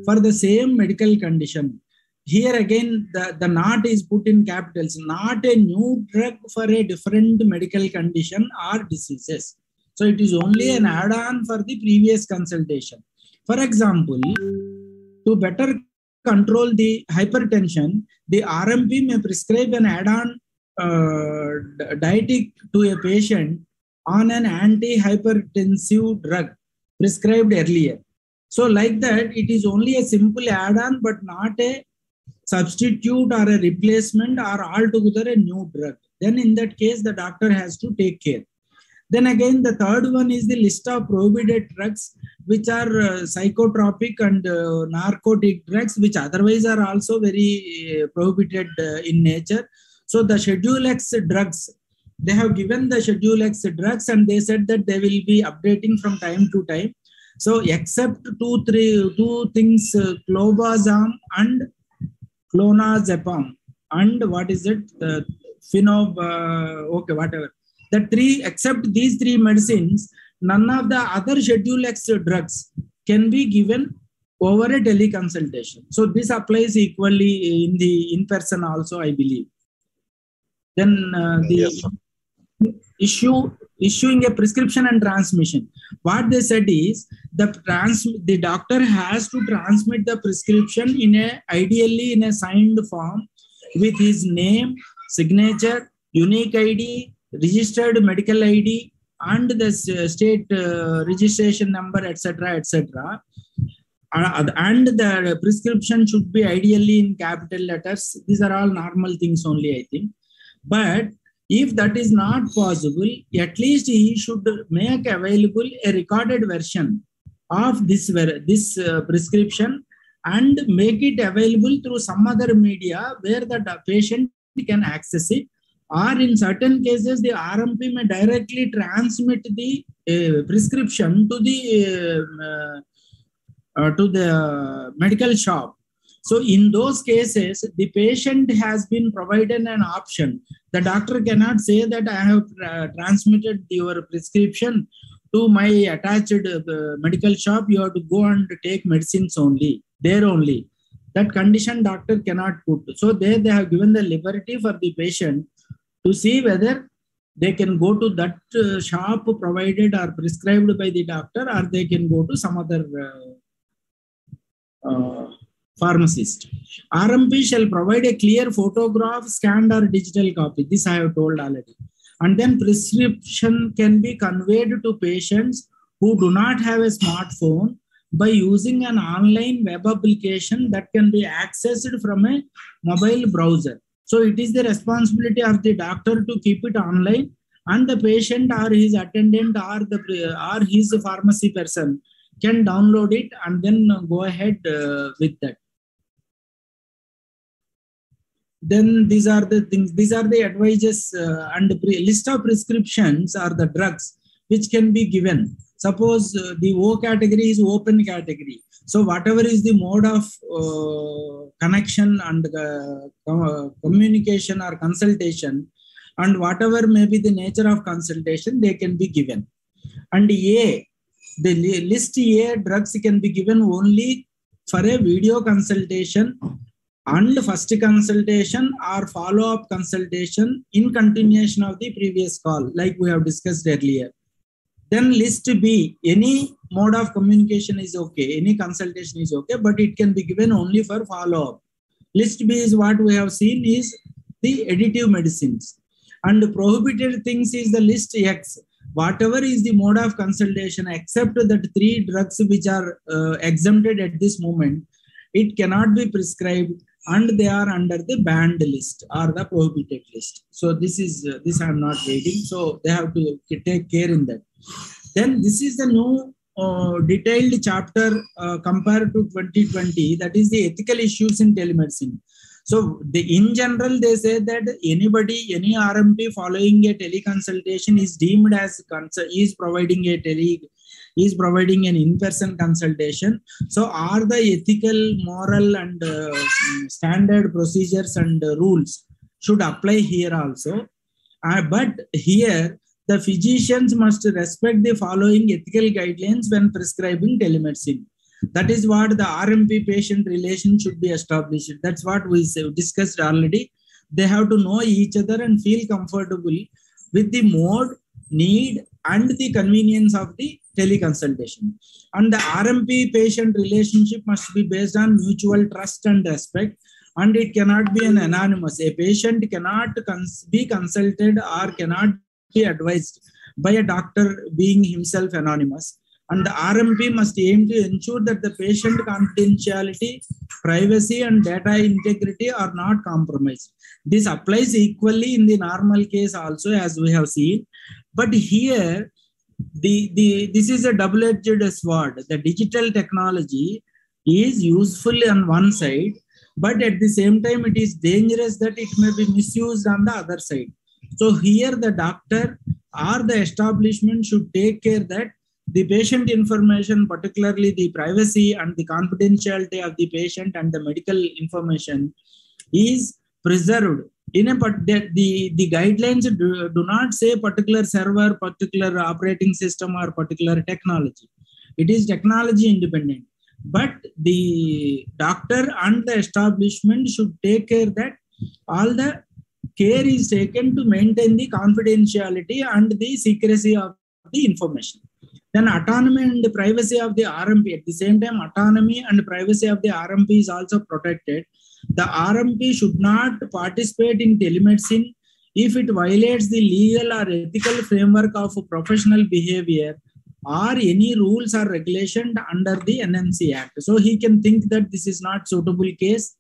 for the same medical condition. Here again, the not is put in capitals, not a new drug for a different medical condition or diseases. So it is only an add-on for the previous consultation. For example, to better control the hypertension, the RMP may prescribe an add-on dietic to a patient on an anti-hypertensive drug prescribed earlier. So like that, it is only a simple add-on, but not a substitute or a replacement or altogether a new drug. Then in that case, the doctor has to take care. Then again, the third one is the list of prohibited drugs, which are psychotropic and narcotic drugs, which otherwise are also very prohibited in nature. So the Schedule X drugs, they have given the Schedule X drugs and they said that they will be updating from time to time. So except two things, clobazam and clonazepam and what is it? Okay, whatever. The three, except these three medicines, none of the other Schedule X drugs can be given over a teleconsultation. So this applies equally in the in-person also, I believe. Then issuing a prescription and transmission. What they said is the doctor has to transmit the prescription ideally in a signed form with his name, signature, unique ID, registered medical ID, and the state registration number, etc., etc. And the prescription should be ideally in capital letters. These are all normal things only, I think. But if that is not possible, at least he should make available a recorded version of this prescription and make it available through some other media where the patient can access it. Or in certain cases, the RMP may directly transmit the prescription to the medical shop. So in those cases, the patient has been provided an option. The doctor cannot say that I have transmitted your prescription to my attached medical shop. You have to go and take medicines only, there only. That condition doctor cannot put. So they have given the liberty for the patient to see whether they can go to that shop provided or prescribed by the doctor, or they can go to some other pharmacist. RMP shall provide a clear photograph, scanned or digital copy. This I have told already. And then prescription can be conveyed to patients who do not have a smartphone by using an online web application that can be accessed from a mobile browser. So it is the responsibility of the doctor to keep it online, and the patient or his attendant or his pharmacy person can download it and then go ahead with that. Then these are the things, these are the advices and list of prescriptions or the drugs which can be given. Suppose the O category is open category. So whatever is the mode of connection and communication or consultation, and whatever may be the nature of consultation, they can be given. And A, the list A drugs can be given only for a video consultation and first consultation or follow-up consultation in continuation of the previous call, like we have discussed earlier. Then list B, any mode of communication is okay, any consultation is okay, but it can be given only for follow-up. List B is what we have seen is the additive medicines. And prohibited things is the list X. Whatever is the mode of consultation, except that 3 drugs which are exempted at this moment, it cannot be prescribed and they are under the banned list or the prohibited list. So this I am not reading. So they have to take care in that. Then this is the new detailed chapter compared to 2020. That is the ethical issues in telemedicine. So in general, they say that anybody, any RMP following a teleconsultation is deemed as is providing an in-person consultation. So are the ethical, moral and standard procedures and rules should apply here also. But here, the physicians must respect the following ethical guidelines when prescribing telemedicine. That is what the RMP patient relation should be established. That's what we discussed already. They have to know each other and feel comfortable with the mode, need and the convenience of the teleconsultation. And the RMP patient relationship must be based on mutual trust and respect, and it cannot be an anonymous. A patient cannot be consulted or cannot be advised by a doctor being himself anonymous. And the RMP must aim to ensure that the patient confidentiality, privacy and data integrity are not compromised. This applies equally in the normal case also, as we have seen. But here, this is a double-edged sword. The digital technology is useful on one side, but at the same time, it is dangerous that it may be misused on the other side. So here the doctor or the establishment should take care that the patient information, particularly the privacy and the confidentiality of the patient and the medical information, is preserved. But the guidelines do not say particular server, particular operating system, or particular technology. It is technology independent. But the doctor and the establishment should take care that all the care is taken to maintain the confidentiality and the secrecy of the information. Then autonomy and the privacy of the RMP. At the same time, autonomy and privacy of the RMP is also protected. The RMP should not participate in telemedicine if it violates the legal or ethical framework of professional behavior or any rules or regulation under the NMC Act. So he can think that this is not suitable case.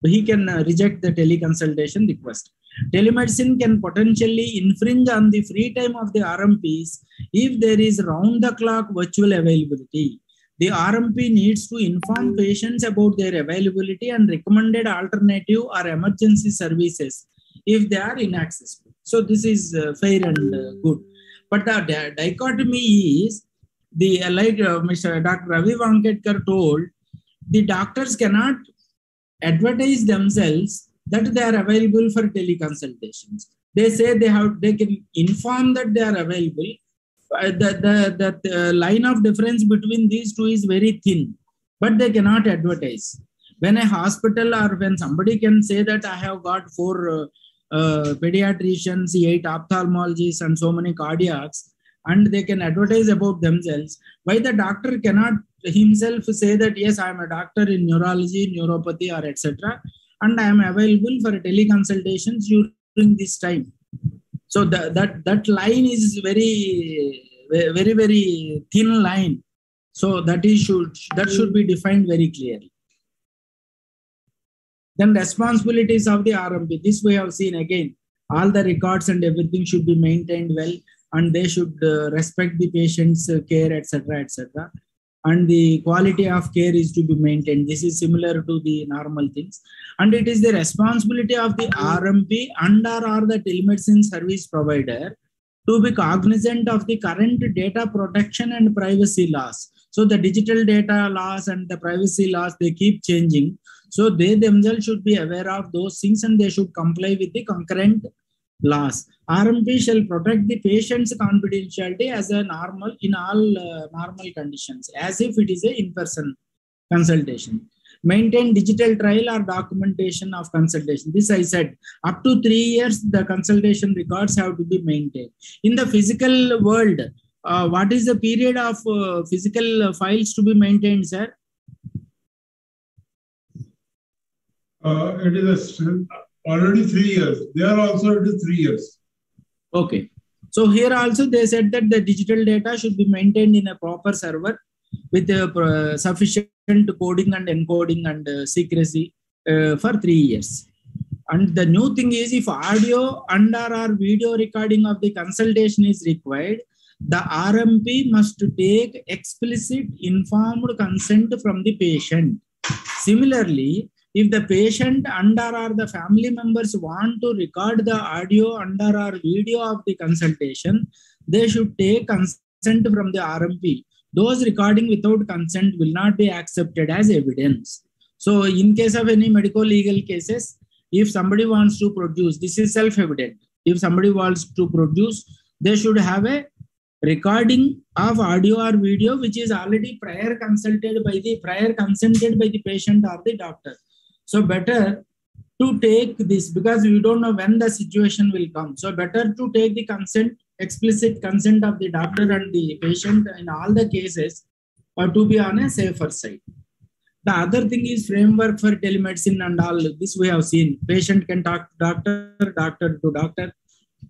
He can reject the teleconsultation request. Telemedicine can potentially infringe on the free time of the RMPs if there is round-the-clock virtual availability. The RMP needs to inform patients about their availability and recommended alternative or emergency services if they are inaccessible. So this is fair and good. But the dichotomy is, like Mr. Dr. Ravi Vanketkar told, the doctors cannot advertise themselves that they are available for teleconsultations. They say they can inform that they are available. The line of difference between these two is very thin, but they cannot advertise. When a hospital or when somebody can say that I have got 4 pediatricians, 8 ophthalmologists, and so many cardiacs, and they can advertise about themselves, why the doctor cannot himself say that yes, I am a doctor in neurology, neuropathy, or etc., and I am available for teleconsultations during this time. So that line is very thin line. So that should be defined very clearly. Then responsibilities of the RMP. This we have seen again. All the records and everything should be maintained well, and they should respect the patient's care, etc., etc. And the quality of care is to be maintained. This is similar to the normal things. And it is the responsibility of the RMP or the telemedicine service provider to be cognizant of the current data protection and privacy laws. So the digital data laws and the privacy laws, they keep changing. So they themselves should be aware of those things and they should comply with the concurrent laws. RMP shall protect the patient's confidentiality as a normal in all normal conditions, as if it is a in-person consultation. Maintain digital trial or documentation of consultation. This I said, up to 3 years, the consultation records have to be maintained. In the physical world, what is the period of physical files to be maintained, sir? It is already 3 years. There also it is 3 years. Okay. So here also they said that the digital data should be maintained in a proper server with sufficient coding and encoding and secrecy for 3 years. And the new thing is, if audio and/or video recording of the consultation is required, the RMP must take explicit informed consent from the patient. Similarly, if the patient and/or the family members want to record the audio and/or video of the consultation, they should take consent from the RMP. Those recording without consent will not be accepted as evidence. So in case of any medical legal cases, if somebody wants to produce, this is self-evident. If somebody wants to produce, they should have a recording of audio or video which is already prior consented by the patient or the doctor. So better to take this, because we don't know when the situation will come. So better to take the consent, explicit consent of the doctor and the patient in all the cases, or to be on a safer side. The other thing is framework for telemedicine and all this we have seen. Patient can talk to doctor, doctor to doctor,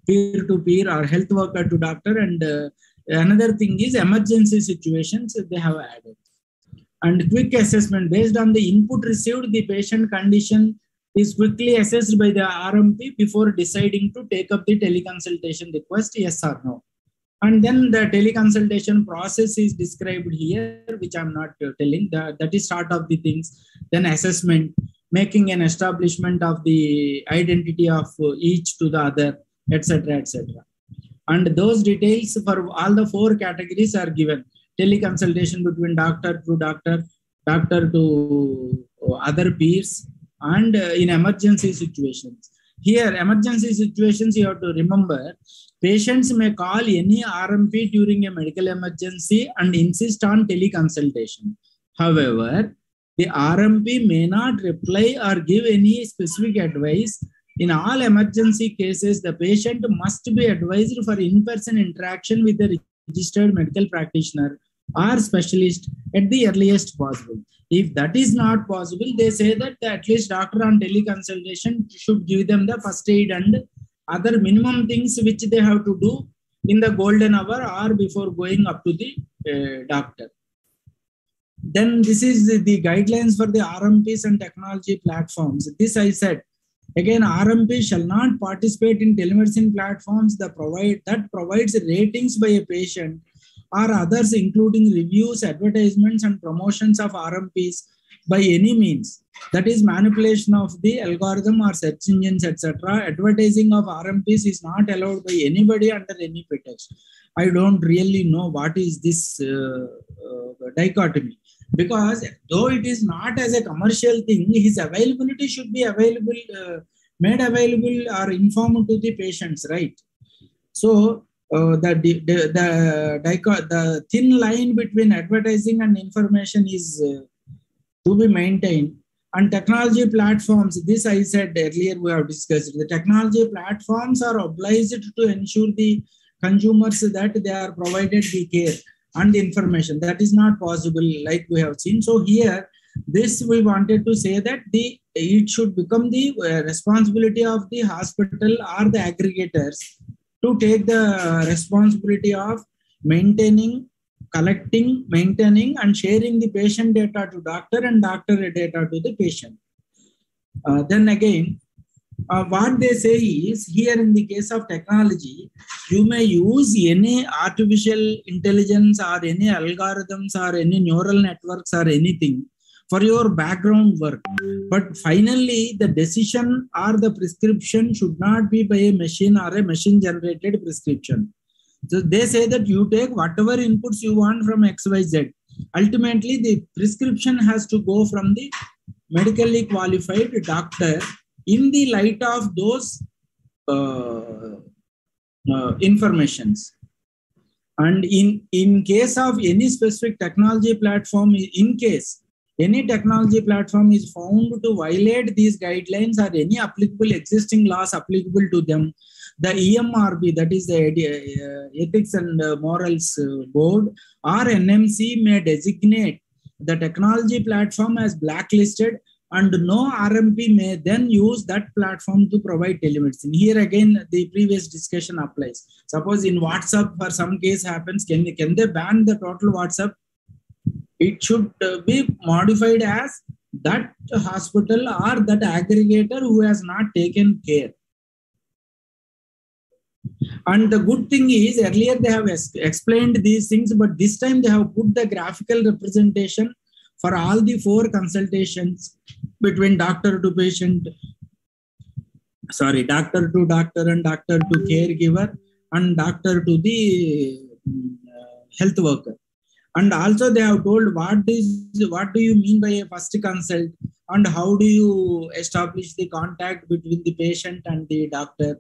peer to peer, or health worker to doctor. And another thing is emergency situations they have added. And quick assessment based on the input received, the patient condition is quickly assessed by the RMP before deciding to take up the teleconsultation request, yes or no. And then the teleconsultation process is described here, which I'm not telling. That is start of the things. Then assessment. making an establishment of the identity of each to the other, etc., etc. And those details for all the 4 categories are given. Teleconsultation between doctor to doctor, doctor to other peers, and in emergency situations. Here, emergency situations, you have to remember, patients may call any RMP during a medical emergency and insist on teleconsultation. However, the RMP may not reply or give any specific advice. In all emergency cases, the patient must be advised for in-person interaction with the registered medical practitioner or specialist at the earliest possible. If that is not possible, they say that at least doctor on teleconsultation should give them the first aid and other minimum things which they have to do in the golden hour or before going up to the doctor. Then this is the guidelines for the RMPs and technology platforms. This I said. Again, RMP shall not participate in telemedicine platforms that provides ratings by a patient or others, including reviews, advertisements, and promotions of RMPs by any means. That is manipulation of the algorithm or search engines, etc. Advertising of RMPs is not allowed by anybody under any pretext. I don't really know what is this dichotomy. Because though it is not as a commercial thing, his availability should be available, made available or informed to the patients, right? So the thin line between advertising and information is to be maintained. And technology platforms, this I said earlier, we have discussed. The technology platforms are obliged to ensure the consumers that they are provided the care and the information. That is not possible like we have seen. So here, this we wanted to say that it should become the responsibility of the hospital or the aggregators to take the responsibility of maintaining, collecting, maintaining, and sharing the patient data to doctor and doctor data to the patient. Then again, what they say is, here in the case of technology, you may use any artificial intelligence or any algorithms or any neural networks or anything for your background work. But finally, the decision or the prescription should not be by a machine or a machine-generated prescription. So they say that you take whatever inputs you want from XYZ. Ultimately, the prescription has to go from the medically qualified doctor in the light of those informations. And in case of any specific technology platform, in case any technology platform is found to violate these guidelines or any applicable existing laws applicable to them, the EMRB, that is the Ethics and Morals Board, or NMC may designate the technology platform as blacklisted, and no RMP may then use that platform to provide telemedicine. Here again, the previous discussion applies. Suppose in WhatsApp, for some case happens, can they ban the total WhatsApp? It should be modified as that hospital or that aggregator who has not taken care. And the good thing is, earlier they have explained these things, but this time they have put the graphical representation for all the 4 consultations between doctor to patient, doctor to doctor and doctor to caregiver and doctor to the health worker. And also they have told what do you mean by a first consult and how do you establish the contact between the patient and the doctor.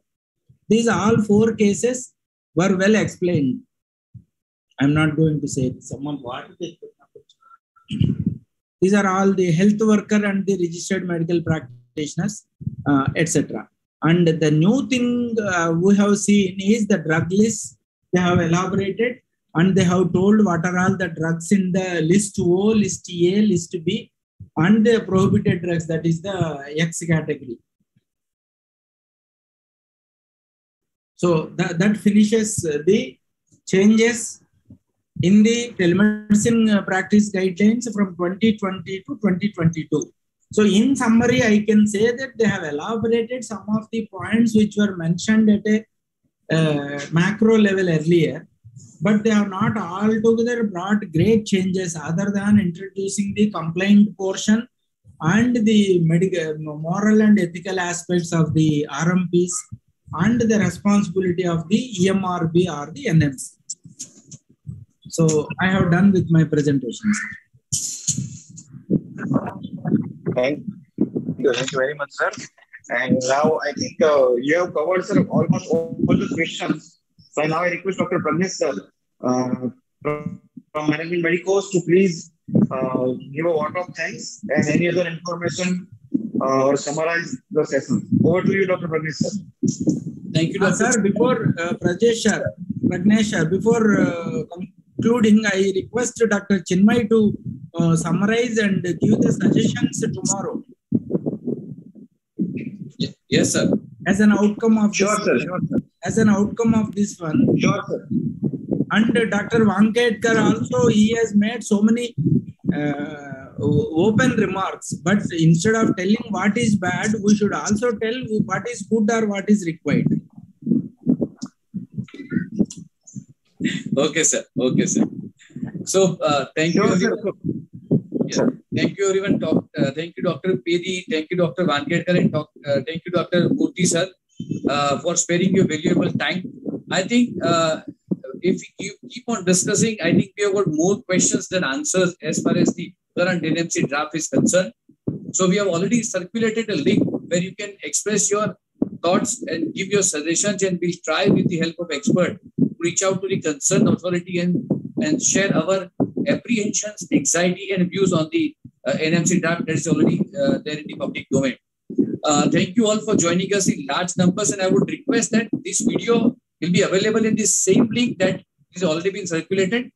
These all 4 cases were well explained. I'm not going to say it. Someone wanted it. These are all the health worker and the registered medical practitioners, etc. And the new thing we have seen is the drug list. They have elaborated and they have told what are all the drugs in the list O, list A, list B, and the prohibited drugs, that is the X category. So that finishes the changes in the telemedicine practice guidelines from 2020 to 2022. So in summary, I can say that they have elaborated some of the points which were mentioned at a macro level earlier, but they have not altogether brought great changes other than introducing the complaint portion and the moral and ethical aspects of the RMPs, and the responsibility of the EMRB or the NMC. So I have done with my presentation. Thank you very much, sir. And now I think you have covered, sir, almost all the questions. So now I request Dr. Pragnesh, sir, from Management Medicos, to please give a vote of thanks and any other information or summarize the session. Over to you, Dr. Pragnesh, sir. Thank you, Dr. Sir. Before Pragnesh sir, before concluding, I request Dr. Chinmay to summarize and give the suggestions tomorrow. Yes, sir. As an outcome of Sure, this, sir. Sure, sir. As an outcome of this one. Sure, sir. And Dr. Vanketkar also, he has made so many open remarks, but instead of telling what is bad, we should also tell what is good or what is required. Okay, sir. Okay, sir. So, thank you. Sure, Yeah. Thank you, everyone. Thank you, Dr. Pedi. Thank you, Dr. Vanketkar, and thank you, Dr. Murthy, sir, for sparing your valuable time. I think if we keep on discussing, I think we have got more questions than answers as far as the current NMC draft is concerned. So we have already circulated a link where you can express your thoughts and give your suggestions, and we'll try with the help of expert to reach out to the concerned authority and share our apprehensions, anxiety, and views on the NMC draft that is already there in the public domain. Thank you all for joining us in large numbers, and I would request that this video will be available in the same link that is already been circulated.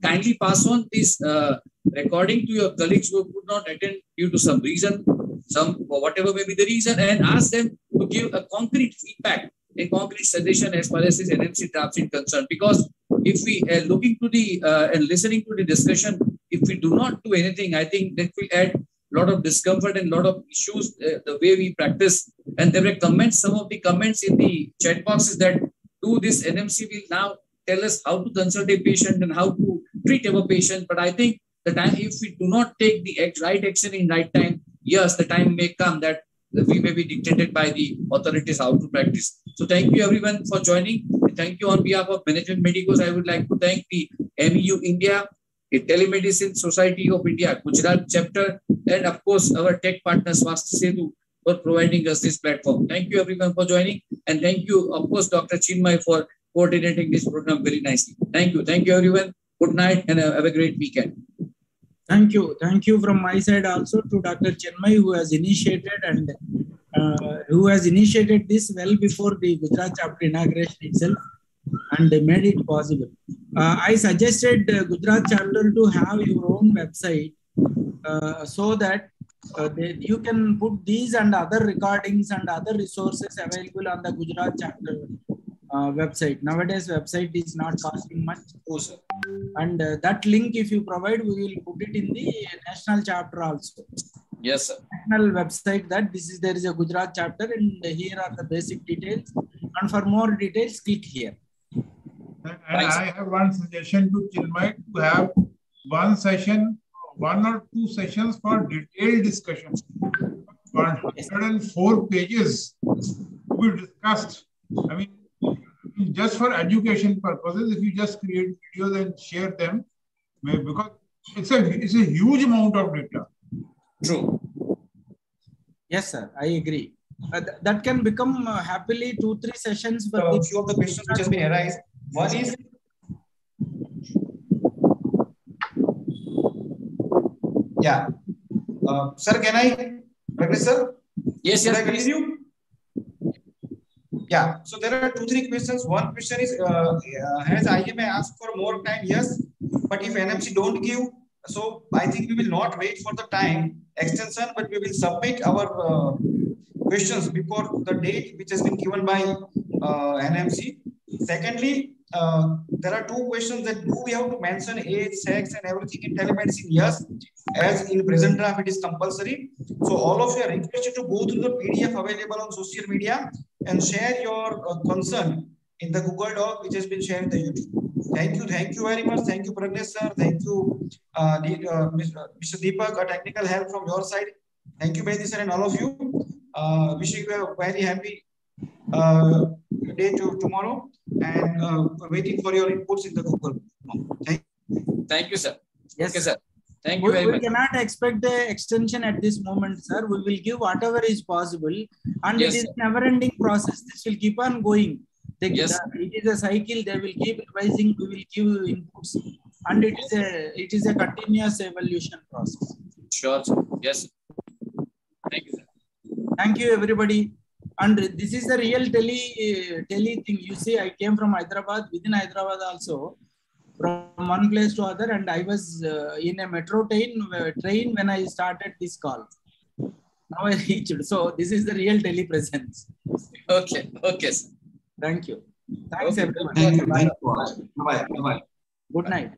Kindly pass on this recording to your colleagues who could not attend due to some reason, whatever may be the reason, and ask them to give a concrete feedback, a concrete suggestion as far as this NMC draft is concerned. Because if we are looking to the and listening to the discussion, if we do not do anything, I think that will add a lot of discomfort and a lot of issues the way we practice. And there were comments, some of the comments in the chat boxes that do this NMC will now tell us how to consult a patient and how to treat our patient. But I think the time, if we do not take the right action in right time, yes, the time may come that we may be dictated by the authorities how to practice. So thank you everyone for joining. Thank you on behalf of Management Medicos. I would like to thank the MEU India, the Telemedicine Society of India, Gujarat chapter, and of course our tech partner SwasthyaSetu for providing us this platform. Thank you everyone for joining, and thank you of course Dr. Chinmay for coordinating this program very nicely. Thank you. Thank you everyone. Good night and have a great weekend. Thank you. Thank you from my side also to Dr. Chinmay, who has initiated this well before the Gujarat chapter inauguration itself and made it possible. I suggested Gujarat chapter to have your own website so that you can put these and other recordings and other resources available on the Gujarat chapter website. Nowadays, website is not costing much. Oh, sir. And that link, if you provide, we will put it in the national chapter also. Yes, sir. National website that there is a Gujarat chapter, and here are the basic details. And for more details, click here. And I have one suggestion to Chinmay to have one session, 1 or 2 sessions for detailed discussion. 104 pages to be discussed. I mean, just for education purposes, if you just create videos and share them, because it's a huge amount of data. True. Yes, sir. I agree. That can become happily 2-3 sessions. But a few of the questions which has been arised. One is, yeah, sir, can I, Professor? Yes, Can yes, I continue? Yeah, so there are 2-3 questions. One question is, has IMA asked for more time? Yes, but if NMC don't give, so I think we will not wait for the time extension, but we will submit our questions before the date which has been given by NMC. Secondly, there are 2 questions that do we have to mention age, sex, and everything in telemedicine? Yes, as in present draft it is compulsory. So all of you are requested to go through the PDF available on social media and share your concern in the Google Doc which has been shared in the YouTube. Thank you very much. Thank you, Pragnesh sir. Thank you, Mr. Deepak, a technical help from your side. Thank you, Bedi sir, and all of you. Wishing you a very happy day tomorrow, and waiting for your inputs in the Google. Thank you, sir. Yes. Okay, sir. Thank you very much. We cannot expect the extension at this moment, sir. We will give whatever is possible, and Yes, it is sir. a never-ending process. This will keep on going. Yes. It is a cycle. They will keep revising. We will give inputs, and it is a continuous evolution process. Sure, sir. Yes. Thank you, sir. Thank you, everybody. And this is the real tele thing. You see, I came from Hyderabad. Within Hyderabad also, from one place to other, and I was in a metro train when I started this call. Now I reached. So this is the real telepresence. Okay. Okay, sir. Thank you. Thanks, Okay. everyone. Thank you. Bye. Good night.